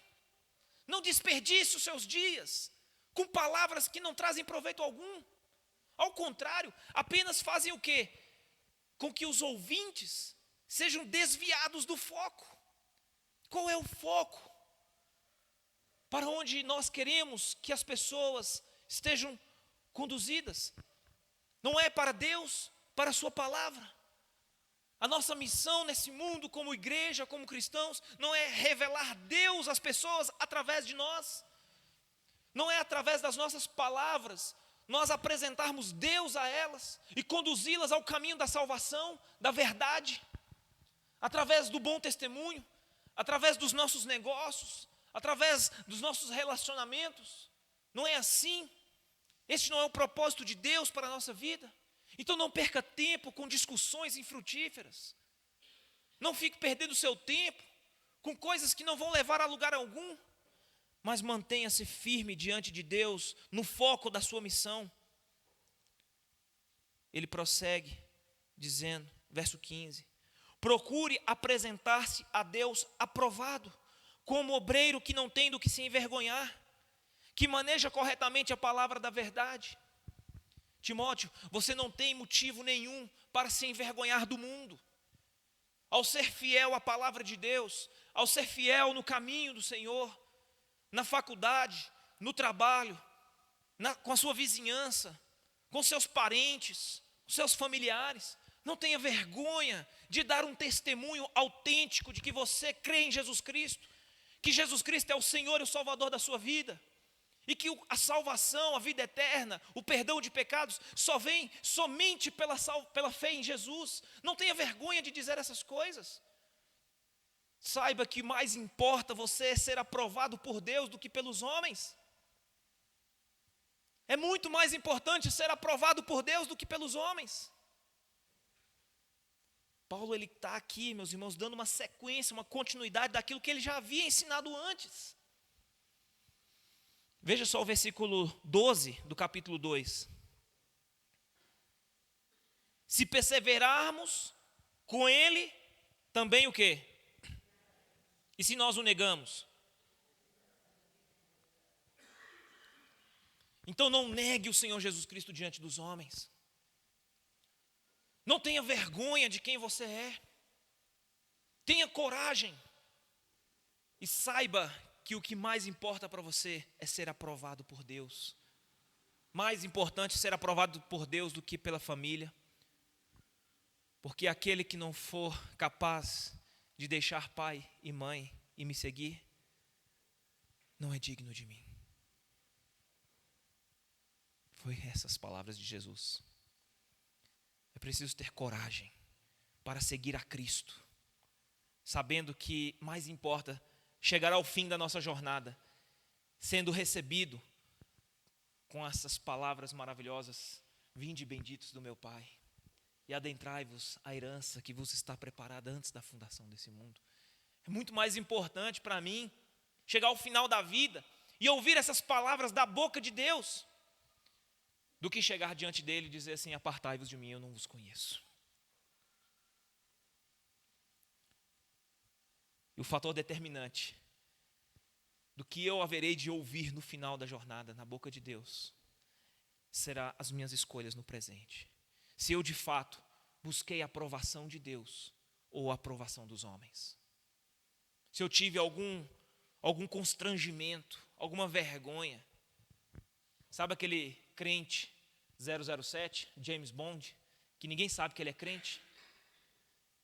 não desperdice os seus dias com palavras que não trazem proveito algum. Ao contrário, apenas fazem o quê? Com que os ouvintes sejam desviados do foco. Qual é o foco? Para onde nós queremos que as pessoas estejam conduzidas? Não é para Deus, para a sua palavra. A nossa missão nesse mundo, como igreja, como cristãos, não é revelar Deus às pessoas através de nós. Não é através das nossas palavras nós apresentarmos Deus a elas e conduzi-las ao caminho da salvação, da verdade, através do bom testemunho, através dos nossos negócios, através dos nossos relacionamentos. Não é assim. Este não é o propósito de Deus para a nossa vida. Então não perca tempo com discussões infrutíferas. Não fique perdendo seu tempo com coisas que não vão levar a lugar algum. Mas mantenha-se firme diante de Deus, no foco da sua missão. Ele prossegue dizendo, verso 15: procure apresentar-se a Deus aprovado, como obreiro que não tem do que se envergonhar, que maneja corretamente a palavra da verdade. Timóteo, você não tem motivo nenhum para se envergonhar do mundo. Ao ser fiel à palavra de Deus, ao ser fiel no caminho do Senhor, na faculdade, no trabalho, com a sua vizinhança, com seus parentes, com seus familiares, não tenha vergonha de dar um testemunho autêntico de que você crê em Jesus Cristo, que Jesus Cristo é o Senhor e o Salvador da sua vida, e que a salvação, a vida eterna, o perdão de pecados só vem somente pela fé em Jesus. Não tenha vergonha de dizer essas coisas. Saiba que mais importa você ser aprovado por Deus do que pelos homens. É muito mais importante ser aprovado por Deus do que pelos homens. Paulo ele está aqui, meus irmãos, dando uma sequência, uma continuidade daquilo que ele já havia ensinado antes. Veja só o versículo 12 do capítulo 2. Se perseverarmos com ele, também o quê? E se nós o negamos? Então não negue o Senhor Jesus Cristo diante dos homens. Não tenha vergonha de quem você é. Tenha coragem. E saiba que o que mais importa para você é ser aprovado por Deus. Mais importante ser aprovado por Deus do que pela família. Porque aquele que não for capaz de deixar pai e mãe e me seguir, não é digno de mim. Foi essas palavras de Jesus. É preciso ter coragem para seguir a Cristo, sabendo que mais importa chegar ao fim da nossa jornada, sendo recebido com essas palavras maravilhosas: vinde benditos do meu Pai, e adentrai-vos a herança que vos está preparada antes da fundação desse mundo. É muito mais importante para mim chegar ao final da vida e ouvir essas palavras da boca de Deus, do que chegar diante dele e dizer assim: apartai-vos de mim, eu não vos conheço. E o fator determinante do que eu haverei de ouvir no final da jornada, na boca de Deus, será as minhas escolhas no presente. Se eu de fato busquei a aprovação de Deus ou a aprovação dos homens. Se eu tive algum constrangimento, alguma vergonha. Sabe aquele crente 007, James Bond, que ninguém sabe que ele é crente?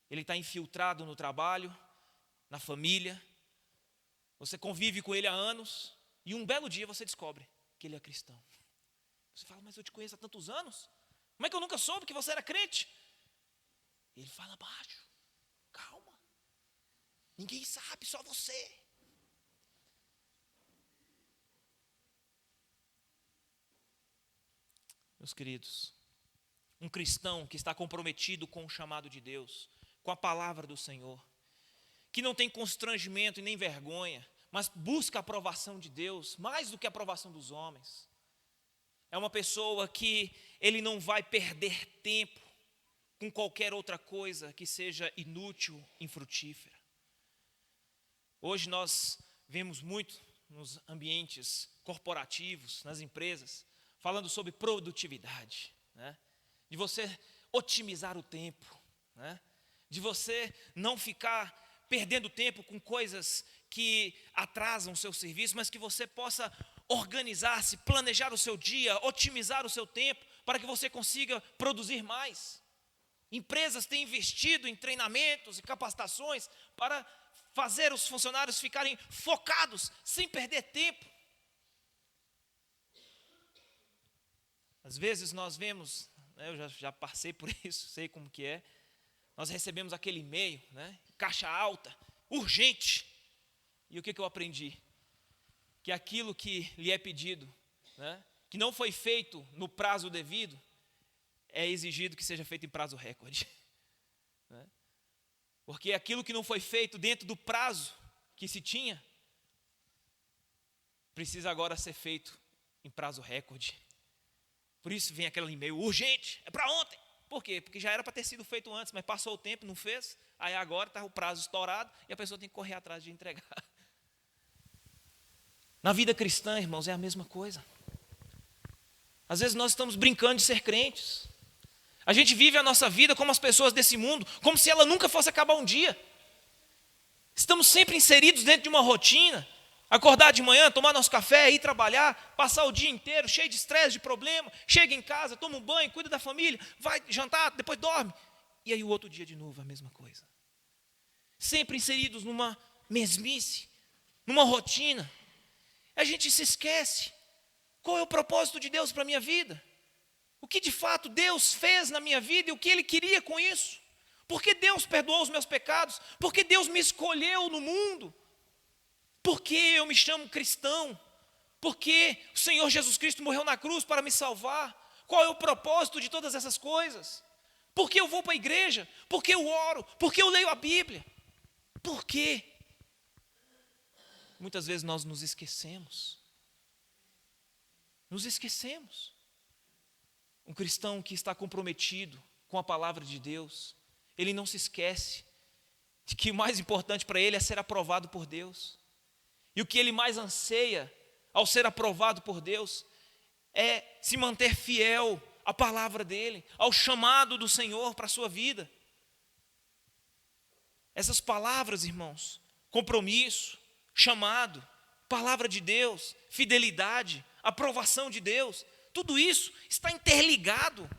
Ele está infiltrado no trabalho, na família. Você convive com ele há anos e um belo dia você descobre que ele é cristão. Você fala: mas eu te conheço há tantos anos. Como é que eu nunca soube que você era crente? E ele fala baixo: calma, ninguém sabe, só você. Meus queridos, um cristão que está comprometido com o chamado de Deus, com a palavra do Senhor, que não tem constrangimento e nem vergonha, mas busca a aprovação de Deus mais do que a aprovação dos homens, é uma pessoa que ele não vai perder tempo com qualquer outra coisa que seja inútil, infrutífera. Hoje nós vemos muito nos ambientes corporativos, nas empresas, falando sobre produtividade, né? De você otimizar o tempo, né? De você não ficar perdendo tempo com coisas que atrasam o seu serviço, mas que você possa organizar-se, planejar o seu dia, otimizar o seu tempo, para que você consiga produzir mais. Empresas têm investido em treinamentos e capacitações para fazer os funcionários ficarem focados, sem perder tempo. Às vezes nós vemos, né, eu já passei por isso, sei como que é. Nós recebemos aquele e-mail, né, caixa alta, urgente. E o que eu aprendi? Que aquilo que lhe é pedido, né, que não foi feito no prazo devido, é exigido que seja feito em prazo recorde. Né? Porque aquilo que não foi feito dentro do prazo que se tinha, precisa agora ser feito em prazo recorde. Por isso vem aquele e-mail urgente, é para ontem. Por quê? Porque já era para ter sido feito antes, mas passou o tempo, não fez. Aí agora está o prazo estourado e a pessoa tem que correr atrás de entregar. Na vida cristã, irmãos, é a mesma coisa. Às vezes nós estamos brincando de ser crentes. A gente vive a nossa vida como as pessoas desse mundo, como se ela nunca fosse acabar um dia. Estamos sempre inseridos dentro de uma rotina. Acordar de manhã, tomar nosso café, ir trabalhar, passar o dia inteiro cheio de estresse, de problema. Chega em casa, toma um banho, cuida da família, vai jantar, depois dorme. E aí o outro dia de novo a mesma coisa. Sempre inseridos numa mesmice, numa rotina. A gente se esquece. Qual é o propósito de Deus para a minha vida? O que de fato Deus fez na minha vida e o que Ele queria com isso? Por que Deus perdoou os meus pecados? Por que Deus me escolheu no mundo? Por que eu me chamo cristão? Por que o Senhor Jesus Cristo morreu na cruz para me salvar? Qual é o propósito de todas essas coisas? Por que eu vou para a igreja? Por que eu oro? Por que eu leio a Bíblia? Por quê? Muitas vezes nós nos esquecemos. Nos esquecemos. Um cristão que está comprometido com a palavra de Deus, ele não se esquece de que o mais importante para ele é ser aprovado por Deus. E o que ele mais anseia ao ser aprovado por Deus é se manter fiel à palavra dele, ao chamado do Senhor para a sua vida. Essas palavras, irmãos, compromisso, chamado, palavra de Deus, fidelidade, aprovação de Deus, tudo isso está interligado.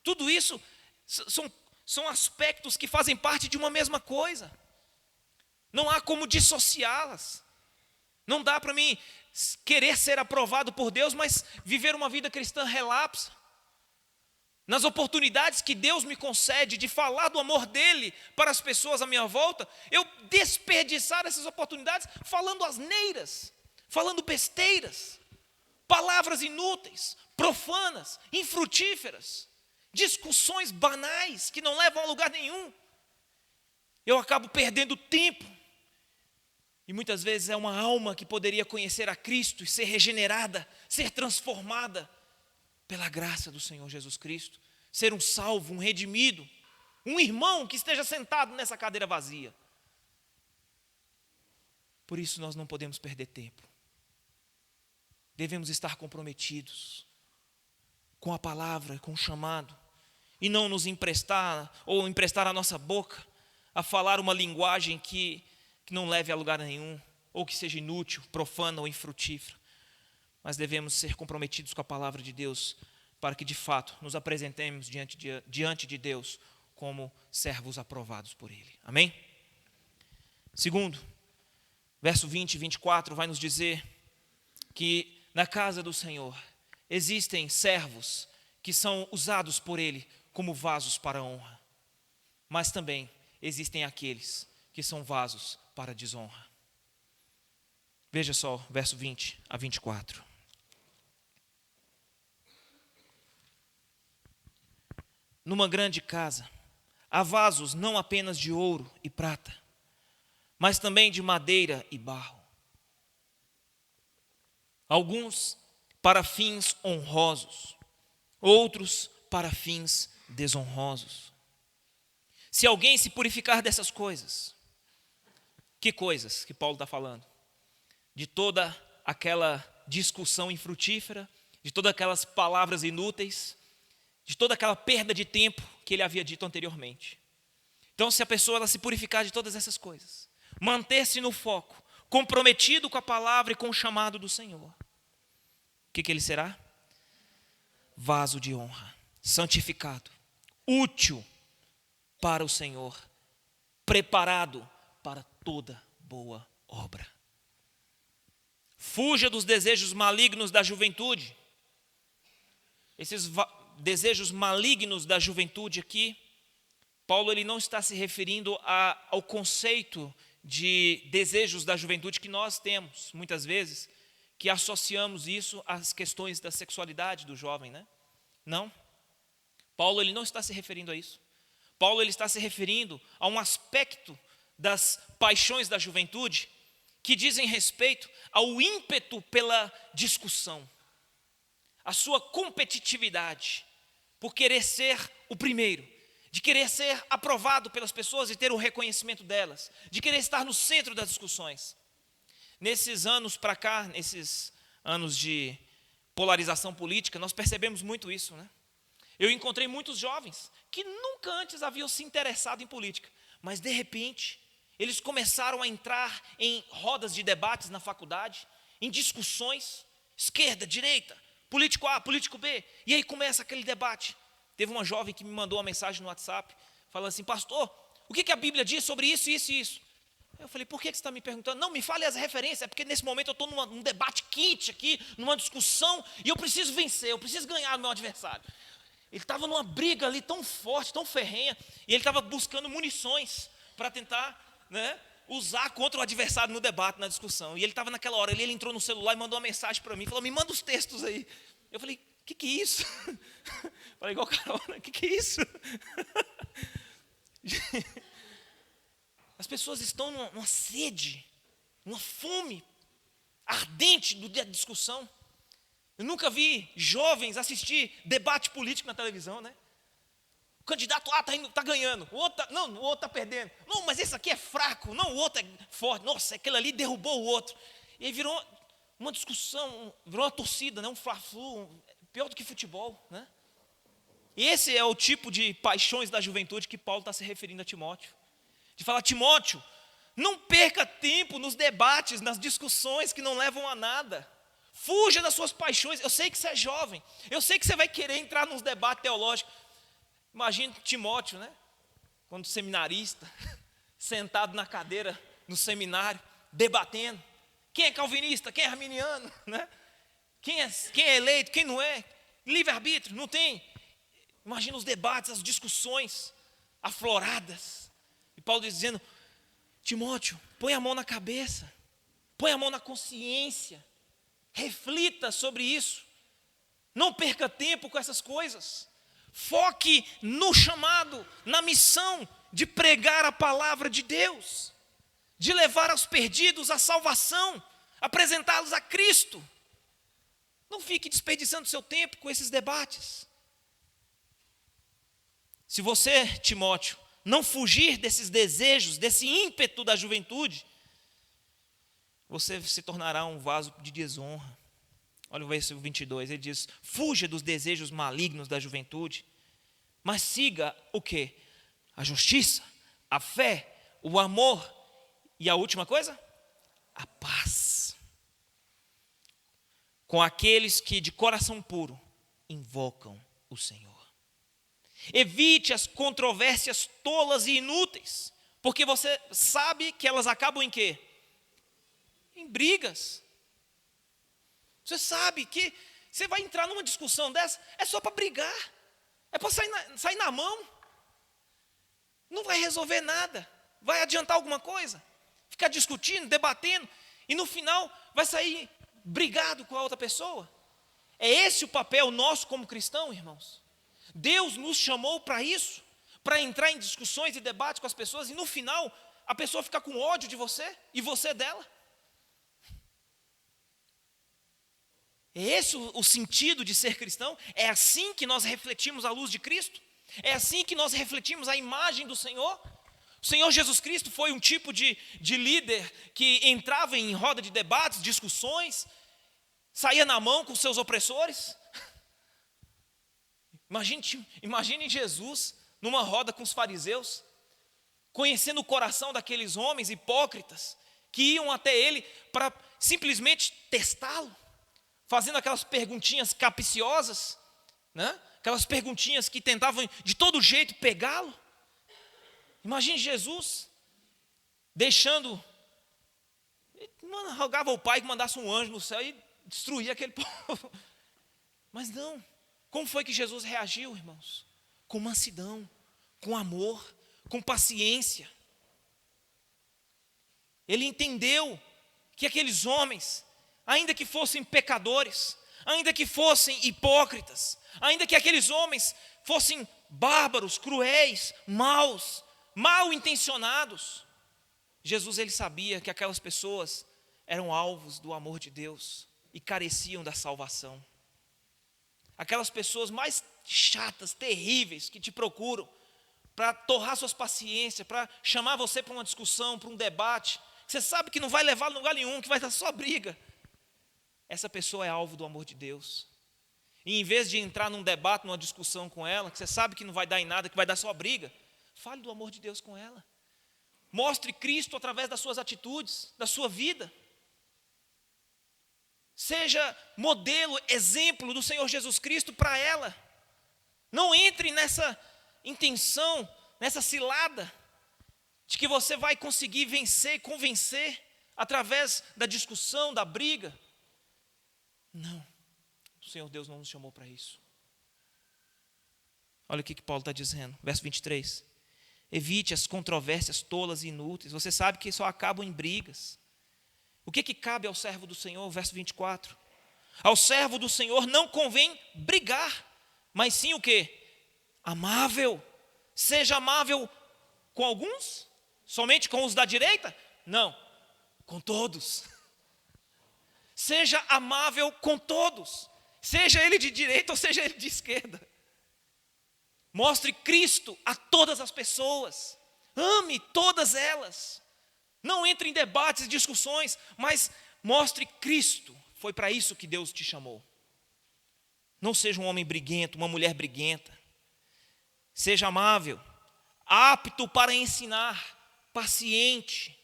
Tudo isso são aspectos que fazem parte de uma mesma coisa. Não há como dissociá-las. Não dá para mim querer ser aprovado por Deus, mas viver uma vida cristã relapsa. Nas oportunidades que Deus me concede de falar do amor dele para as pessoas à minha volta, eu desperdiçar essas oportunidades falando asneiras, falando besteiras, palavras inúteis, profanas, infrutíferas, discussões banais que não levam a lugar nenhum. Eu acabo perdendo tempo. E muitas vezes é uma alma que poderia conhecer a Cristo e ser regenerada, ser transformada, pela graça do Senhor Jesus Cristo, ser um salvo, um redimido, um irmão que esteja sentado nessa cadeira vazia. Por isso nós não podemos perder tempo. Devemos estar comprometidos com a palavra, com o chamado, e não nos emprestar a nossa boca a falar uma linguagem que não leve a lugar nenhum, ou que seja inútil, profana ou infrutífera. Mas devemos ser comprometidos com a palavra de Deus, para que de fato nos apresentemos diante de Deus como servos aprovados por Ele. Amém? Segundo, verso 20 e 24 vai nos dizer que na casa do Senhor existem servos que são usados por Ele como vasos para a honra, mas também existem aqueles que são vasos para a desonra. Veja só, verso 20 a 24. Numa grande casa, há vasos não apenas de ouro e prata, mas também de madeira e barro. Alguns para fins honrosos, outros para fins desonrosos. Se alguém se purificar dessas coisas, que coisas que Paulo está falando? De toda aquela discussão infrutífera, de todas aquelas palavras inúteis, de toda aquela perda de tempo que ele havia dito anteriormente. Então, se a pessoa ela se purificar de todas essas coisas, manter-se no foco, comprometido com a palavra e com o chamado do Senhor, o que ele será? Vaso de honra, santificado, útil para o Senhor, preparado para toda boa obra. Fuja dos desejos malignos da juventude. Esses desejos malignos da juventude aqui, Paulo ele não está se referindo ao conceito de desejos da juventude que nós temos, muitas vezes, que associamos isso às questões da sexualidade do jovem, né? Não. Paulo ele não está se referindo a isso. Paulo ele está se referindo a um aspecto das paixões da juventude que dizem respeito ao ímpeto pela discussão, a sua competitividade, por querer ser o primeiro, de querer ser aprovado pelas pessoas e ter o reconhecimento delas, de querer estar no centro das discussões. Nesses anos para cá, nesses anos de polarização política, nós percebemos muito isso, né? Eu encontrei muitos jovens que nunca antes haviam se interessado em política, mas de repente eles começaram a entrar em rodas de debates na faculdade, em discussões, esquerda, direita, político A, político B, e aí começa aquele debate. Teve uma jovem que me mandou uma mensagem no WhatsApp, falando assim: pastor, o que a Bíblia diz sobre isso, isso e isso? Eu falei: por que você está me perguntando? Não, me fale as referências, é porque nesse momento eu estou num debate quente aqui, numa discussão, e eu preciso vencer, eu preciso ganhar do meu adversário. Ele estava numa briga ali tão forte, tão ferrenha, e ele estava buscando munições para tentar, né, usar contra o adversário no debate, na discussão. E ele estava naquela hora, ele entrou no celular e mandou uma mensagem para mim, falou: me manda os textos aí. Eu falei: que é isso? Falei igual Carol, né? Que é isso? As pessoas estão numa sede, numa fome ardente da discussão. Eu nunca vi jovens assistir debate político na televisão, né? O candidato A está ganhando, o outro está perdendo. Não, mas esse aqui é fraco, não, o outro é forte. Nossa, aquele ali derrubou o outro. E aí virou uma discussão, virou uma torcida, né? Um fla-flu, pior do que futebol, né? E esse é o tipo de paixões da juventude que Paulo está se referindo a Timóteo. De falar: Timóteo, não perca tempo nos debates, nas discussões que não levam a nada. Fuja das suas paixões. Eu sei que você é jovem, eu sei que você vai querer entrar nos debates teológicos. Imagina Timóteo, né? Quando seminarista, sentado na cadeira no seminário, debatendo. Quem é calvinista, quem é arminiano, né? Quem é eleito, quem não é? Livre-arbítrio, não tem. Imagina os debates, as discussões afloradas. E Paulo dizendo: Timóteo, põe a mão na cabeça, põe a mão na consciência, reflita sobre isso, não perca tempo com essas coisas, foque no chamado, na missão de pregar a palavra de Deus, de levar aos perdidos a salvação, apresentá-los a Cristo. Não fique desperdiçando seu tempo com esses debates. Se você, Timóteo, não fugir desses desejos, desse ímpeto da juventude, você se tornará um vaso de desonra. Olha o versículo 22, ele diz: fuja dos desejos malignos da juventude, mas siga o quê? A justiça, a fé, o amor e a última coisa? A paz. Com aqueles que de coração puro invocam o Senhor. Evite as controvérsias tolas e inúteis, porque você sabe que elas acabam em quê? Em brigas. Você sabe que você vai entrar numa discussão dessa, é só para brigar, é para sair na mão. Não vai resolver nada, vai adiantar alguma coisa? Ficar discutindo, debatendo, e no final vai sair brigado com a outra pessoa. É esse o papel nosso como cristão, irmãos. Deus nos chamou para isso, para entrar em discussões e debates com as pessoas, e no final a pessoa fica com ódio de você e você dela. É esse o sentido de ser cristão? É assim que nós refletimos a luz de Cristo? É assim que nós refletimos a imagem do Senhor? O Senhor Jesus Cristo foi um tipo de líder que entrava em roda de debates, discussões, saía na mão com seus opressores. Imagine Jesus numa roda com os fariseus, conhecendo o coração daqueles homens hipócritas, que iam até ele para simplesmente testá-lo, fazendo aquelas perguntinhas capciosas, né? Aquelas perguntinhas que tentavam de todo jeito pegá-lo. Imagine Jesus deixando, rogava ao Pai que mandasse um anjo no céu e destruía aquele povo. Mas não. Como foi que Jesus reagiu, irmãos? Com mansidão, com amor, com paciência. Ele entendeu que aqueles homens, ainda que fossem pecadores, ainda que fossem hipócritas, ainda que aqueles homens fossem bárbaros, cruéis, maus, mal intencionados, Jesus, ele sabia que aquelas pessoas eram alvos do amor de Deus e careciam da salvação. Aquelas pessoas mais chatas, terríveis, que te procuram para torrar suas paciências, para chamar você para uma discussão, para um debate, que você sabe que não vai levar a lugar nenhum, que vai dar só briga. Essa pessoa é alvo do amor de Deus. E em vez de entrar num debate, numa discussão com ela, que você sabe que não vai dar em nada, que vai dar só briga, fale do amor de Deus com ela. Mostre Cristo através das suas atitudes, da sua vida. Seja modelo, exemplo do Senhor Jesus Cristo para ela. Não entre nessa intenção, nessa cilada, de que você vai conseguir vencer, convencer, através da discussão, da briga. Não, o Senhor Deus não nos chamou para isso. Olha o que Paulo está dizendo, verso 23. Evite as controvérsias tolas e inúteis. Você sabe que só acabam em brigas. O que cabe ao servo do Senhor? Verso 24. Ao servo do Senhor não convém brigar, mas sim o quê? Amável. Seja amável com alguns? Somente com os da direita? Não, com todos. Seja amável com todos. Seja ele de direita ou seja ele de esquerda. Mostre Cristo a todas as pessoas. Ame todas elas. Não entre em debates e discussões, mas mostre Cristo. Foi para isso que Deus te chamou. Não seja um homem briguento, uma mulher briguenta. Seja amável, apto para ensinar, paciente.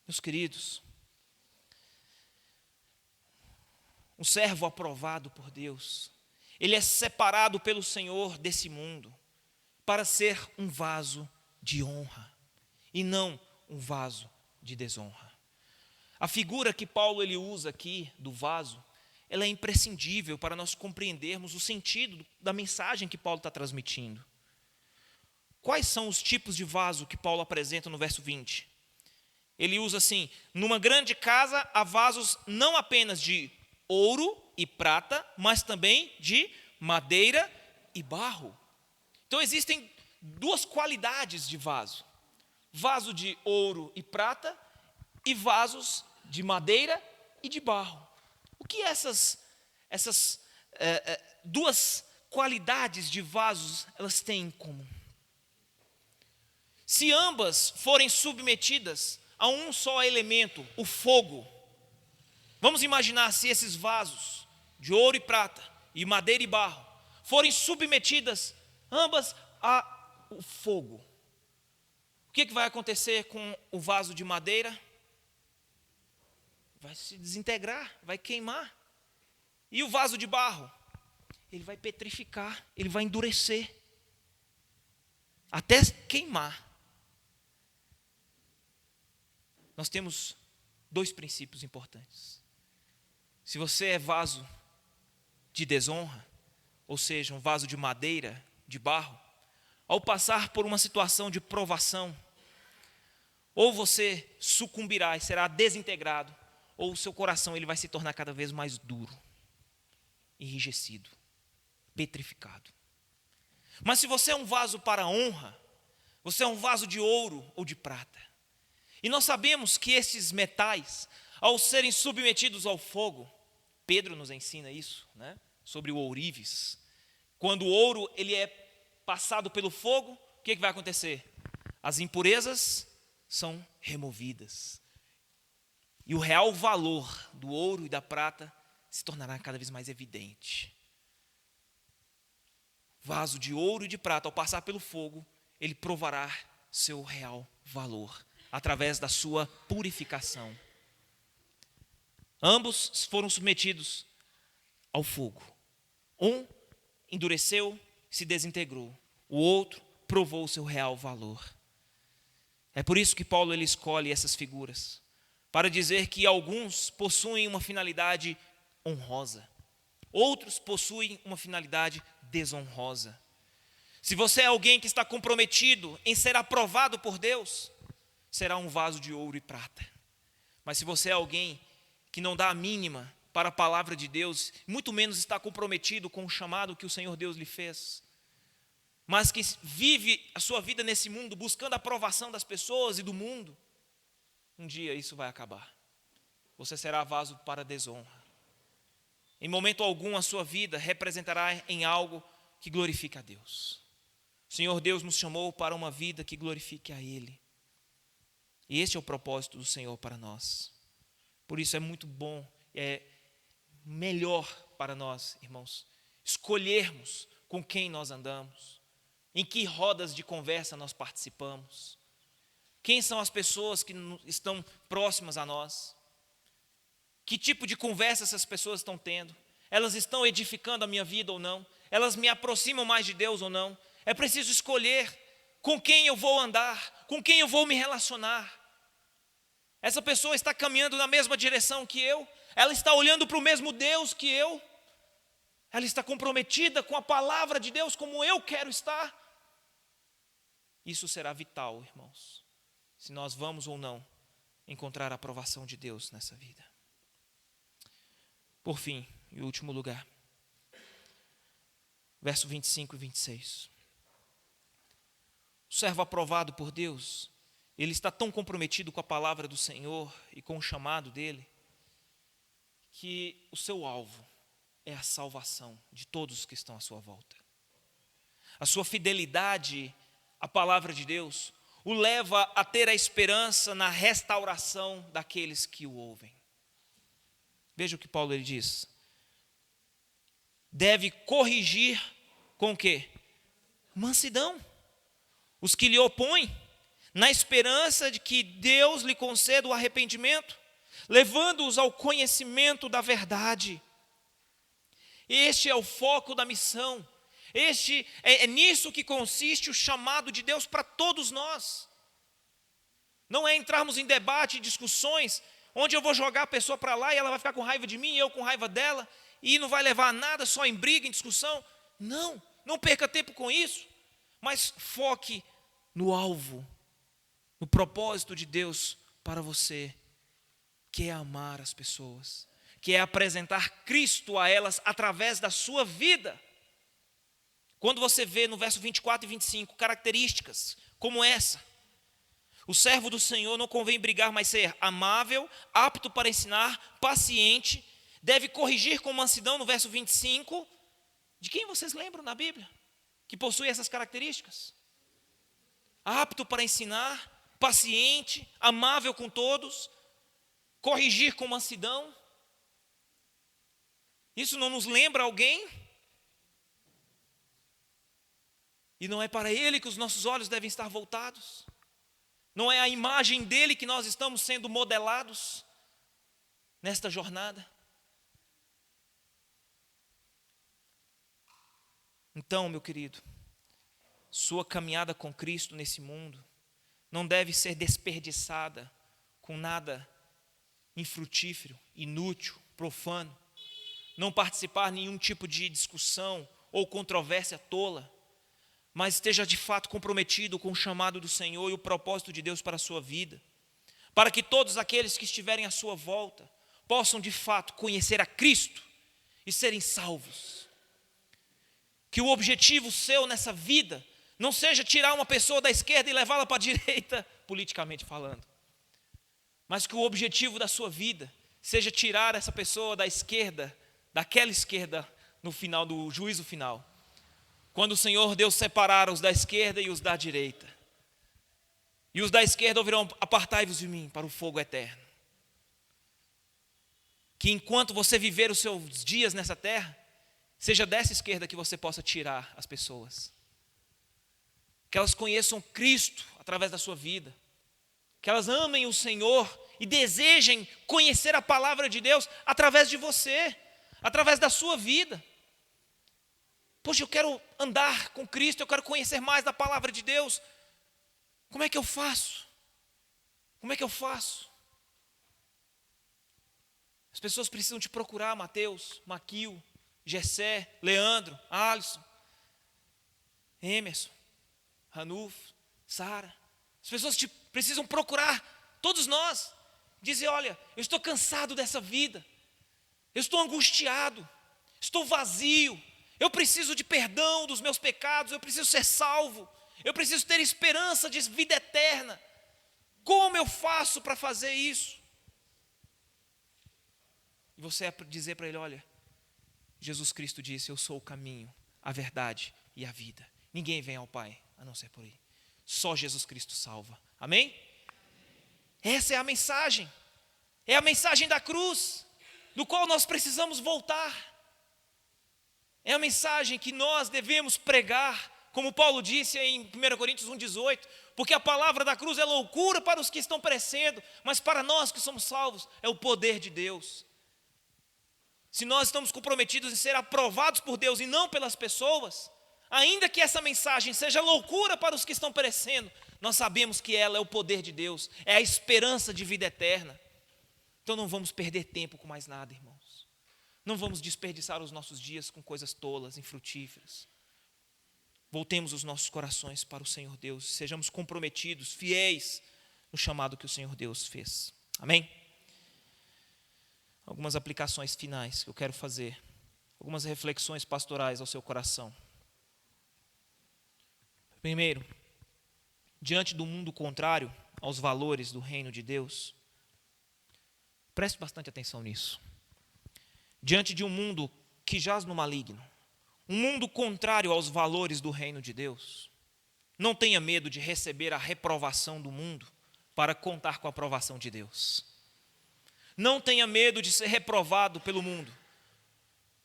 Meus queridos, um servo aprovado por Deus, ele é separado pelo Senhor desse mundo para ser um vaso de honra e não um vaso de desonra. A figura que Paulo ele usa aqui do vaso, ela é imprescindível para nós compreendermos o sentido da mensagem que Paulo está transmitindo. Quais são os tipos de vaso que Paulo apresenta no verso 20? Ele usa assim: numa grande casa há vasos não apenas de ouro e prata, mas também de madeira e barro. Então existem duas qualidades de vaso: vaso de ouro e prata e vasos de madeira e de barro. O que essas duas qualidades de vasos elas têm em comum? Se ambas forem submetidas a um só elemento, o fogo, vamos imaginar se esses vasos de ouro e prata, e madeira e barro, forem submetidas ambas ao fogo. O que vai acontecer com o vaso de madeira? Vai se desintegrar, vai queimar. E o vaso de barro? Ele vai petrificar, ele vai endurecer, até queimar. Nós temos dois princípios importantes. Se você é vaso de desonra, ou seja, um vaso de madeira, de barro, ao passar por uma situação de provação, ou você sucumbirá e será desintegrado, ou o seu coração ele vai se tornar cada vez mais duro, enrijecido, petrificado. Mas se você é um vaso para honra, você é um vaso de ouro ou de prata. E nós sabemos que esses metais, ao serem submetidos ao fogo, Pedro nos ensina isso, né? Sobre o ourives. Quando o ouro ele é passado pelo fogo, o que vai acontecer? As impurezas são removidas. E o real valor do ouro e da prata se tornará cada vez mais evidente. Vaso de ouro e de prata, ao passar pelo fogo, ele provará seu real valor, através da sua purificação. Ambos foram submetidos ao fogo. Um endureceu, se desintegrou. O outro provou o seu real valor. É por isso que Paulo ele escolhe essas figuras, para dizer que alguns possuem uma finalidade honrosa, outros possuem uma finalidade desonrosa. Se você é alguém que está comprometido em ser aprovado por Deus, será um vaso de ouro e prata. Mas se você é alguém que não dá a mínima para a palavra de Deus, muito menos está comprometido com o chamado que o Senhor Deus lhe fez, mas que vive a sua vida nesse mundo buscando a aprovação das pessoas e do mundo, um dia isso vai acabar. Você será vaso para desonra. Em momento algum a sua vida representará em algo que glorifique a Deus. O Senhor Deus nos chamou para uma vida que glorifique a Ele. E este é o propósito do Senhor para nós. Por isso é muito bom, é melhor para nós, irmãos, escolhermos com quem nós andamos, em que rodas de conversa nós participamos, quem são as pessoas que estão próximas a nós, que tipo de conversa essas pessoas estão tendo, elas estão edificando a minha vida ou não, elas me aproximam mais de Deus ou não. É preciso escolher com quem eu vou andar, com quem eu vou me relacionar. Essa pessoa está caminhando na mesma direção que eu, ela está olhando para o mesmo Deus que eu, ela está comprometida com a palavra de Deus como eu quero estar. Isso será vital, irmãos, se nós vamos ou não encontrar a aprovação de Deus nessa vida. Por fim, em último lugar, verso 25 e 26. O servo aprovado por Deus, ele está tão comprometido com a palavra do Senhor e com o chamado dele, que o seu alvo é a salvação de todos os que estão à sua volta. A sua fidelidade à palavra de Deus o leva a ter a esperança na restauração daqueles que o ouvem. Veja o que Paulo ele diz. Deve corrigir com o quê? Mansidão os que lhe opõem, na esperança de que Deus lhe conceda o arrependimento, levando-os ao conhecimento da verdade. Este é o foco da missão. É nisso que consiste o chamado de Deus para todos nós. Não é entrarmos em debate e discussões, onde eu vou jogar a pessoa para lá e ela vai ficar com raiva de mim e eu com raiva dela, e não vai levar a nada, só em briga, em discussão. Não perca tempo com isso, mas foque no alvo, no propósito de Deus para você, que é amar as pessoas, que é apresentar Cristo a elas através da sua vida. Quando você vê no verso 24 e 25 características como essa, o servo do Senhor não convém brigar, mas ser amável, apto para ensinar, paciente, deve corrigir com mansidão, no verso 25. De quem vocês lembram na Bíblia que possui essas características? Apto para ensinar, paciente, amável com todos, corrigir com mansidão. Isso não nos lembra alguém? E não é para ele que os nossos olhos devem estar voltados? Não é a imagem dele que nós estamos sendo modelados nesta jornada? Então, meu querido, sua caminhada com Cristo nesse mundo não deve ser desperdiçada com nada infrutífero, inútil, profano. Não participar de nenhum tipo de discussão ou controvérsia tola, mas esteja de fato comprometido com o chamado do Senhor e o propósito de Deus para a sua vida, para que todos aqueles que estiverem à sua volta possam de fato conhecer a Cristo e serem salvos. Que o objetivo seu nessa vida não seja tirar uma pessoa da esquerda e levá-la para a direita, politicamente falando, mas que o objetivo da sua vida seja tirar essa pessoa da esquerda, daquela esquerda, no final do juízo final, quando o Senhor Deus separar os da esquerda e os da direita. E os da esquerda ouvirão: apartai-vos de mim para o fogo eterno. Que enquanto você viver os seus dias nessa terra, seja dessa esquerda que você possa tirar as pessoas. Que elas conheçam Cristo através da sua vida. Que elas amem o Senhor e desejem conhecer a palavra de Deus através de você, através da sua vida. Poxa, eu quero andar com Cristo, eu quero conhecer mais da palavra de Deus. Como é que eu faço? Como é que eu faço? As pessoas precisam te procurar, Mateus, Maquil, Gessé, Leandro, Alisson, Emerson, Ranulfo, Sara. As pessoas te precisam procurar, todos nós, dizer: olha, eu estou cansado dessa vida, eu estou angustiado, estou vazio, eu preciso de perdão dos meus pecados, eu preciso ser salvo, eu preciso ter esperança de vida eterna. Como eu faço para fazer isso? E você dizer para ele: olha, Jesus Cristo disse: eu sou o caminho, a verdade e a vida. Ninguém vem ao Pai a não ser por ele. Só Jesus Cristo salva. Amém? Essa é a mensagem. É a mensagem da cruz, do qual nós precisamos voltar. É a mensagem que nós devemos pregar, como Paulo disse em 1 Coríntios 1,18, porque a palavra da cruz é loucura para os que estão perecendo, mas para nós que somos salvos é o poder de Deus. Se nós estamos comprometidos em ser aprovados por Deus e não pelas pessoas, ainda que essa mensagem seja loucura para os que estão perecendo, nós sabemos que ela é o poder de Deus, é a esperança de vida eterna. Então não vamos perder tempo com mais nada, irmãos. Não vamos desperdiçar os nossos dias com coisas tolas, infrutíferas. Voltemos os nossos corações para o Senhor Deus, sejamos comprometidos, fiéis no chamado que o Senhor Deus fez. Amém? Algumas aplicações finais que eu quero fazer, algumas reflexões pastorais ao seu coração. Primeiro, diante do mundo contrário aos valores do reino de Deus, preste bastante atenção nisso. Diante de um mundo que jaz no maligno, um mundo contrário aos valores do reino de Deus, não tenha medo de receber a reprovação do mundo para contar com a aprovação de Deus. Não tenha medo de ser reprovado pelo mundo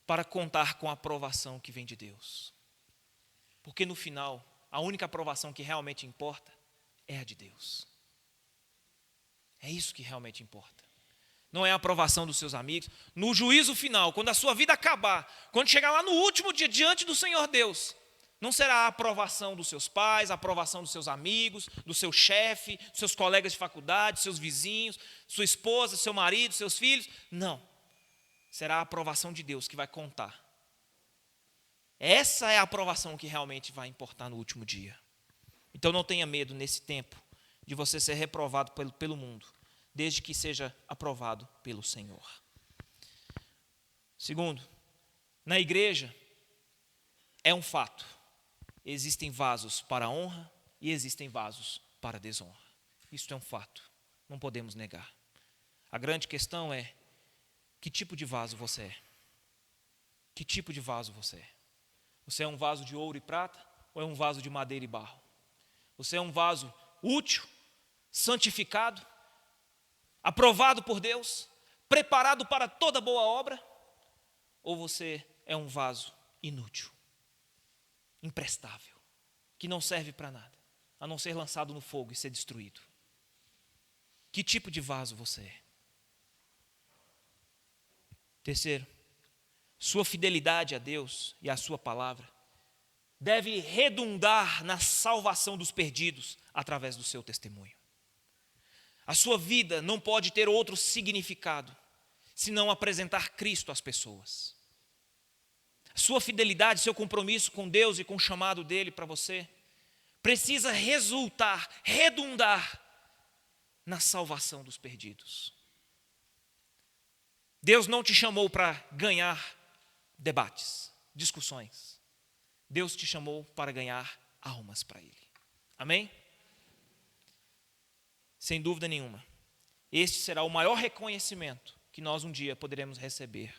para contar com a aprovação que vem de Deus. Porque no final, a única aprovação que realmente importa é a de Deus. É isso que realmente importa. Não é a aprovação dos seus amigos. No juízo final, quando a sua vida acabar, quando chegar lá no último dia diante do Senhor Deus, não será a aprovação dos seus pais, a aprovação dos seus amigos, do seu chefe, dos seus colegas de faculdade, dos seus vizinhos, sua esposa, seu marido, seus filhos. Não. Será a aprovação de Deus que vai contar. Essa é a aprovação que realmente vai importar no último dia. Então não tenha medo nesse tempo de você ser reprovado pelo mundo, desde que seja aprovado pelo Senhor. Segundo, na igreja é um fato. Existem vasos para a honra e existem vasos para a desonra. Isso é um fato, não podemos negar. A grande questão é Que tipo de vaso você é? Que tipo de vaso você é? Você é um vaso de ouro e prata ou é um vaso de madeira e barro? Você é um vaso útil, santificado, aprovado por Deus, preparado para toda boa obra? Ou você é um vaso inútil, imprestável, que não serve para nada, a não ser lançado no fogo e ser destruído? Que tipo de vaso você é? Terceiro, sua fidelidade a Deus e à sua palavra deve redundar na salvação dos perdidos através do seu testemunho. A sua vida não pode ter outro significado senão apresentar Cristo às pessoas. A sua fidelidade, seu compromisso com Deus e com o chamado dele para você precisa redundar na salvação dos perdidos. Deus não te chamou para ganhar debates, discussões. Deus te chamou para ganhar almas para Ele. Amém? Sem dúvida nenhuma, este será o maior reconhecimento que nós um dia poderemos receber,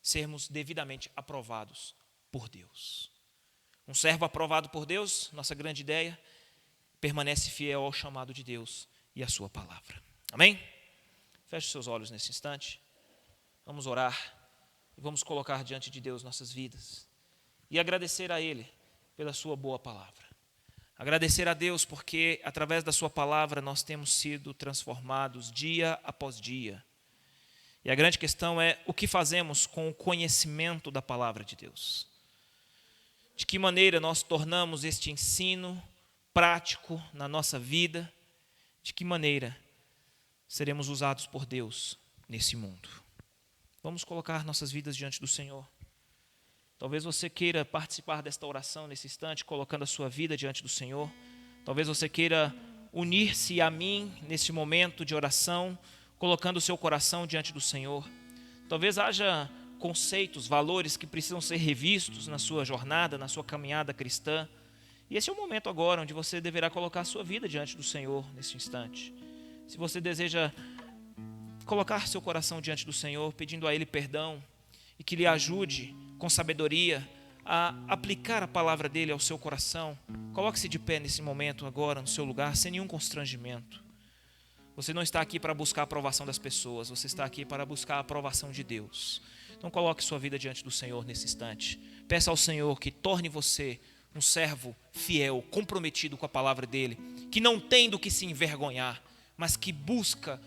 sermos devidamente aprovados por Deus. Um servo aprovado por Deus, nossa grande ideia, permanece fiel ao chamado de Deus e à sua palavra. Amém? Feche seus olhos nesse instante. Vamos orar e vamos colocar diante de Deus nossas vidas e agradecer a Ele pela sua boa palavra. Agradecer a Deus porque através da sua palavra nós temos sido transformados dia após dia. E a grande questão é o que fazemos com o conhecimento da palavra de Deus. De que maneira nós tornamos este ensino prático na nossa vida, de que maneira seremos usados por Deus nesse mundo. Vamos colocar nossas vidas diante do Senhor. Talvez você queira participar desta oração nesse instante, colocando a sua vida diante do Senhor. Talvez você queira unir-se a mim nesse momento de oração, colocando o seu coração diante do Senhor. Talvez haja conceitos, valores que precisam ser revistos na sua jornada, na sua caminhada cristã. E esse é o momento agora onde você deverá colocar a sua vida diante do Senhor nesse instante. Se você deseja colocar seu coração diante do Senhor, pedindo a Ele perdão e que lhe ajude com sabedoria a aplicar a palavra dele ao seu coração, coloque-se de pé nesse momento agora no seu lugar, sem nenhum constrangimento. Você não está aqui para buscar a aprovação das pessoas, você está aqui para buscar a aprovação de Deus. Então coloque sua vida diante do Senhor nesse instante. Peça ao Senhor que torne você um servo fiel, comprometido com a palavra dele, que não tem do que se envergonhar, mas que busca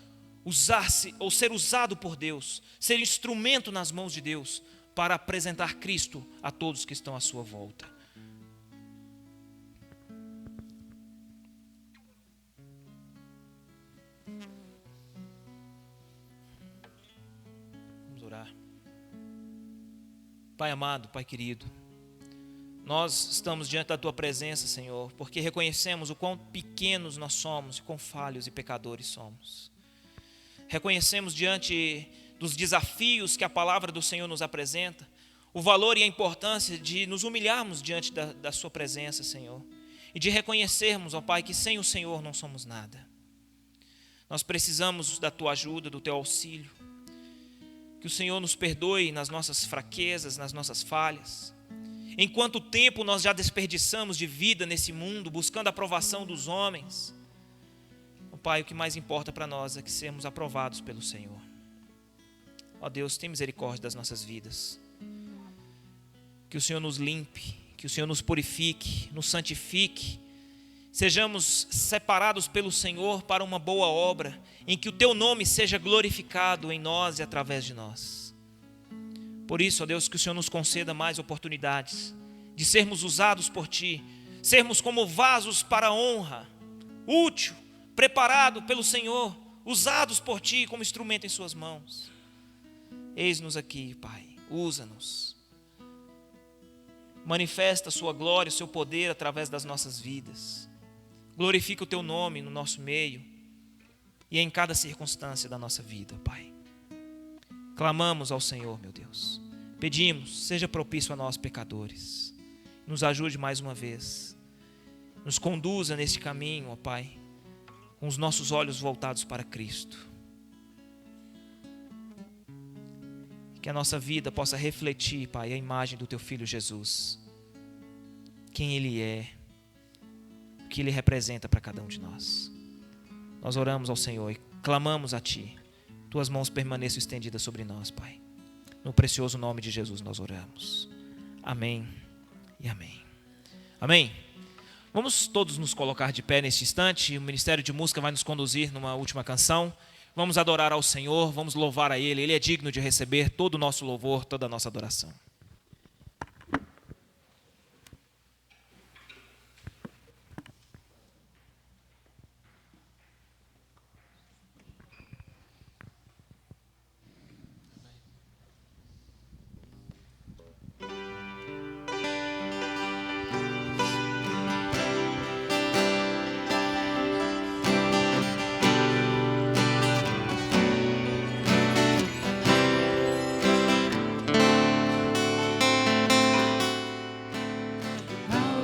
usar-se ou ser usado por Deus, ser instrumento nas mãos de Deus para apresentar Cristo a todos que estão à sua volta. Vamos orar. Pai amado, Pai querido, nós estamos diante da Tua presença, Senhor, porque reconhecemos o quão pequenos nós somos, e quão falhos e pecadores somos. Reconhecemos diante dos desafios que a palavra do Senhor nos apresenta, o valor e a importância de nos humilharmos diante da sua presença, Senhor, e de reconhecermos, ó Pai, que sem o Senhor não somos nada. Nós precisamos da Tua ajuda, do Teu auxílio, que o Senhor nos perdoe nas nossas fraquezas, nas nossas falhas. Em quanto tempo nós já desperdiçamos de vida nesse mundo, buscando a aprovação dos homens. Ó Pai, o que mais importa para nós é que sermos aprovados pelo Senhor. Ó Deus, tem misericórdia das nossas vidas. Que o Senhor nos limpe, que o Senhor nos purifique, nos santifique. Sejamos separados pelo Senhor para uma boa obra, em que o Teu nome seja glorificado em nós e através de nós. Por isso, ó Deus, que o Senhor nos conceda mais oportunidades de sermos usados por Ti, sermos como vasos para a honra, útil, preparado pelo Senhor, usados por Ti como instrumento em Suas mãos. Eis-nos aqui, Pai, usa-nos. Manifesta a Sua glória, o Seu poder através das nossas vidas. Glorifica o Teu nome no nosso meio e em cada circunstância da nossa vida, Pai. Clamamos ao Senhor, meu Deus. Pedimos, seja propício a nós, pecadores. Nos ajude mais uma vez. Nos conduza neste caminho, ó Pai, com os nossos olhos voltados para Cristo. Que a nossa vida possa refletir, Pai, a imagem do Teu Filho Jesus. Quem Ele é, o que Ele representa para cada um de nós. Nós oramos ao Senhor e clamamos a Ti. Tuas mãos permaneçam estendidas sobre nós, Pai. No precioso nome de Jesus nós oramos. Amém e amém. Amém. Vamos todos nos colocar de pé neste instante. O Ministério de Música vai nos conduzir numa última canção. Vamos adorar ao Senhor, vamos louvar a Ele. Ele é digno de receber todo o nosso louvor, toda a nossa adoração.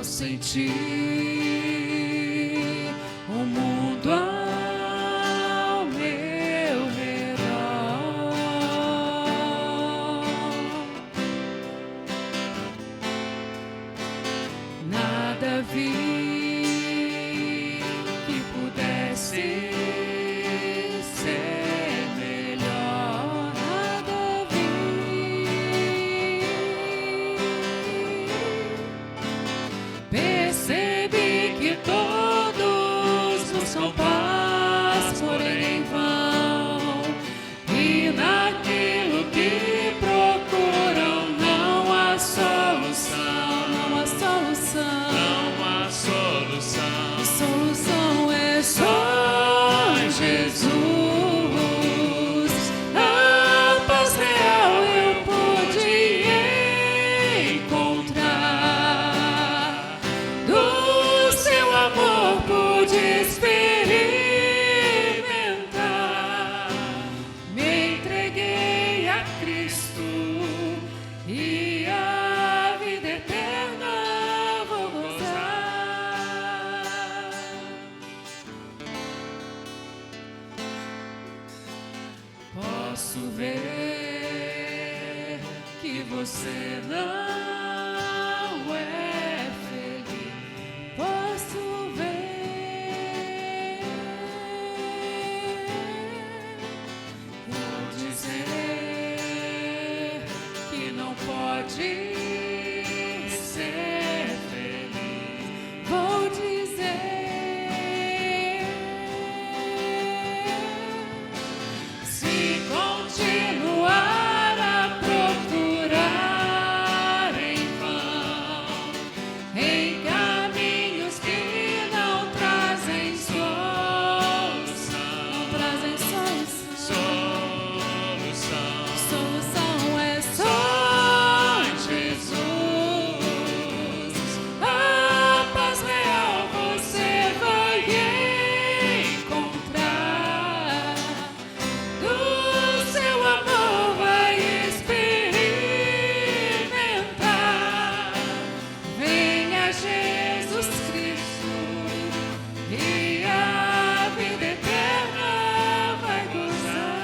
Sentir o mundo ao meu redor, nada vi que pudesse ser melhor, nada vi. Percebi que todos buscam paz, porém em vão, e naquilo que procuram não há solução, não há solução, não há solução. A solução é só em Jesus. A paz real eu pude encontrar. Do seu amor pude experimentar. Me entreguei a Cristo e a vida eterna vou gozar. Posso ver que você não é feliz. Posso ver. Vou dizer que não pode ser feliz. Vou dizer. Se continuar a procurar em vão, em caminhos que não trazem solução, não trazem solução. Solução é só em Jesus. A paz real você vai encontrar. Do seu amor vai experimentar. Venha Jesus Cristo e a vida eterna vai gozar.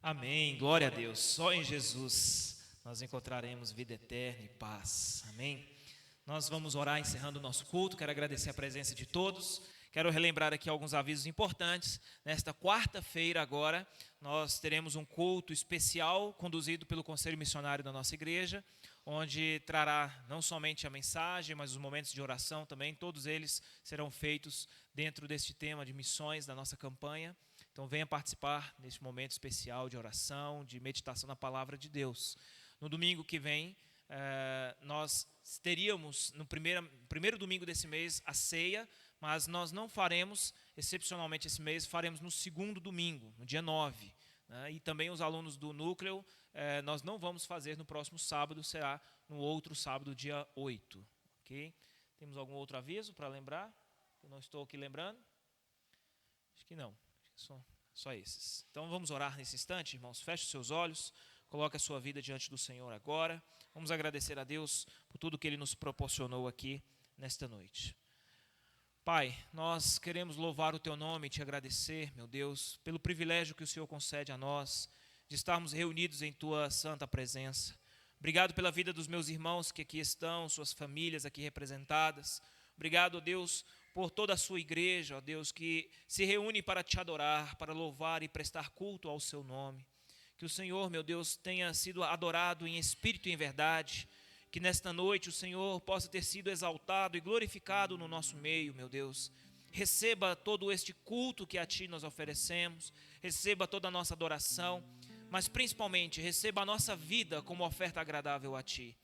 Amém, glória a Deus. Só em Jesus nós encontraremos vida eterna e paz. Amém. Nós vamos orar encerrando o nosso culto. Quero agradecer a presença de todos. Quero relembrar aqui alguns avisos importantes. Nesta quarta-feira agora, nós teremos um culto especial conduzido pelo Conselho Missionário da nossa igreja, onde trará não somente a mensagem, mas os momentos de oração também. Todos eles serão feitos dentro deste tema de missões da nossa campanha. Então venha participar deste momento especial de oração, de meditação na palavra de Deus. No domingo que vem, nós teríamos, no primeiro domingo desse mês, a ceia, mas nós não faremos, excepcionalmente esse mês, faremos no segundo domingo, no dia 9. Né? E também os alunos do núcleo, nós não vamos fazer no próximo sábado, será no outro sábado, dia 8. Okay? Temos algum outro aviso para lembrar? Eu não estou aqui lembrando? Acho que não. Só esses. Então vamos orar nesse instante, irmãos. Feche os seus olhos, coloque a sua vida diante do Senhor agora. Vamos agradecer a Deus por tudo que Ele nos proporcionou aqui nesta noite. Pai, nós queremos louvar o Teu nome e Te agradecer, meu Deus, pelo privilégio que o Senhor concede a nós de estarmos reunidos em Tua santa presença. Obrigado pela vida dos meus irmãos que aqui estão, suas famílias aqui representadas. Obrigado, ó Deus, por toda a sua igreja, ó Deus, que se reúne para Te adorar, para louvar e prestar culto ao Seu nome. Que o Senhor, meu Deus, tenha sido adorado em espírito e em verdade. Que nesta noite o Senhor possa ter sido exaltado e glorificado no nosso meio, meu Deus. Receba todo este culto que a Ti nós oferecemos, receba toda a nossa adoração, mas principalmente receba a nossa vida como oferta agradável a Ti.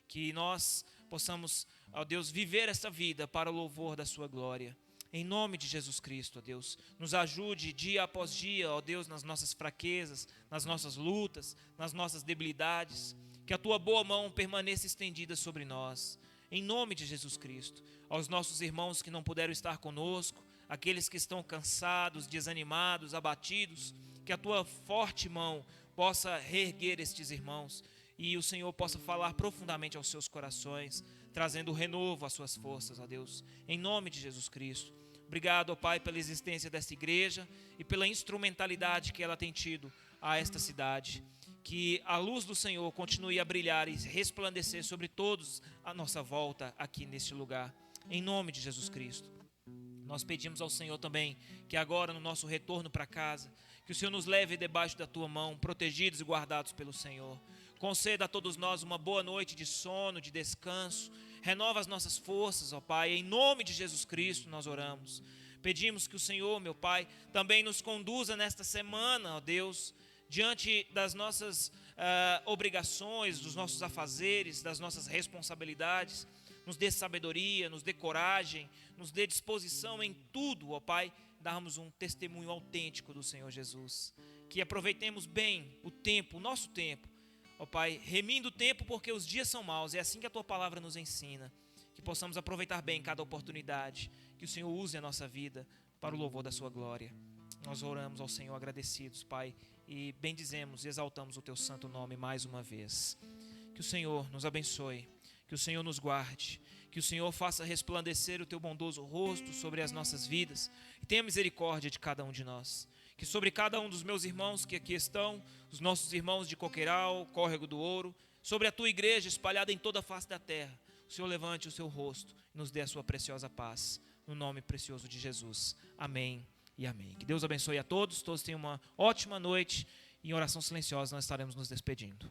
Que nós possamos, ó Deus, viver essa vida para o louvor da Sua glória. Em nome de Jesus Cristo, ó Deus, nos ajude dia após dia, ó Deus, nas nossas fraquezas, nas nossas lutas, nas nossas debilidades. Que a Tua boa mão permaneça estendida sobre nós, em nome de Jesus Cristo. Aos nossos irmãos que não puderam estar conosco, aqueles que estão cansados, desanimados, abatidos, que a Tua forte mão possa reerguer estes irmãos e o Senhor possa falar profundamente aos seus corações, trazendo renovo às suas forças, ó Deus, em nome de Jesus Cristo. Obrigado, ó Pai, pela existência desta igreja e pela instrumentalidade que ela tem tido a esta cidade. Que a luz do Senhor continue a brilhar e resplandecer sobre todos à nossa volta aqui neste lugar. Em nome de Jesus Cristo. Nós pedimos ao Senhor também que agora no nosso retorno para casa, que o Senhor nos leve debaixo da Tua mão, protegidos e guardados pelo Senhor. Conceda a todos nós uma boa noite de sono, de descanso. Renova as nossas forças, ó Pai. Em nome de Jesus Cristo nós oramos. Pedimos que o Senhor, meu Pai, também nos conduza nesta semana, ó Deus, diante das nossas obrigações, dos nossos afazeres, das nossas responsabilidades. Nos dê sabedoria, nos dê coragem, nos dê disposição em tudo, ó Pai, darmos um testemunho autêntico do Senhor Jesus. Que aproveitemos bem o tempo, o nosso tempo, ó Pai, remindo o tempo porque os dias são maus, é assim que a Tua palavra nos ensina. Que possamos aproveitar bem cada oportunidade, que o Senhor use a nossa vida para o louvor da Sua glória. Nós oramos ao Senhor agradecidos, Pai, e bendizemos e exaltamos o Teu santo nome mais uma vez. Que o Senhor nos abençoe, que o Senhor nos guarde, que o Senhor faça resplandecer o Teu bondoso rosto sobre as nossas vidas e tenha misericórdia de cada um de nós. Que sobre cada um dos meus irmãos que aqui estão, os nossos irmãos de Coqueiral, Córrego do Ouro, sobre a Tua igreja espalhada em toda a face da terra, o Senhor levante o Seu rosto e nos dê a Sua preciosa paz. No nome precioso de Jesus. Amém e amém. Que Deus abençoe a todos. Todos tenham uma ótima noite. E em oração silenciosa nós estaremos nos despedindo.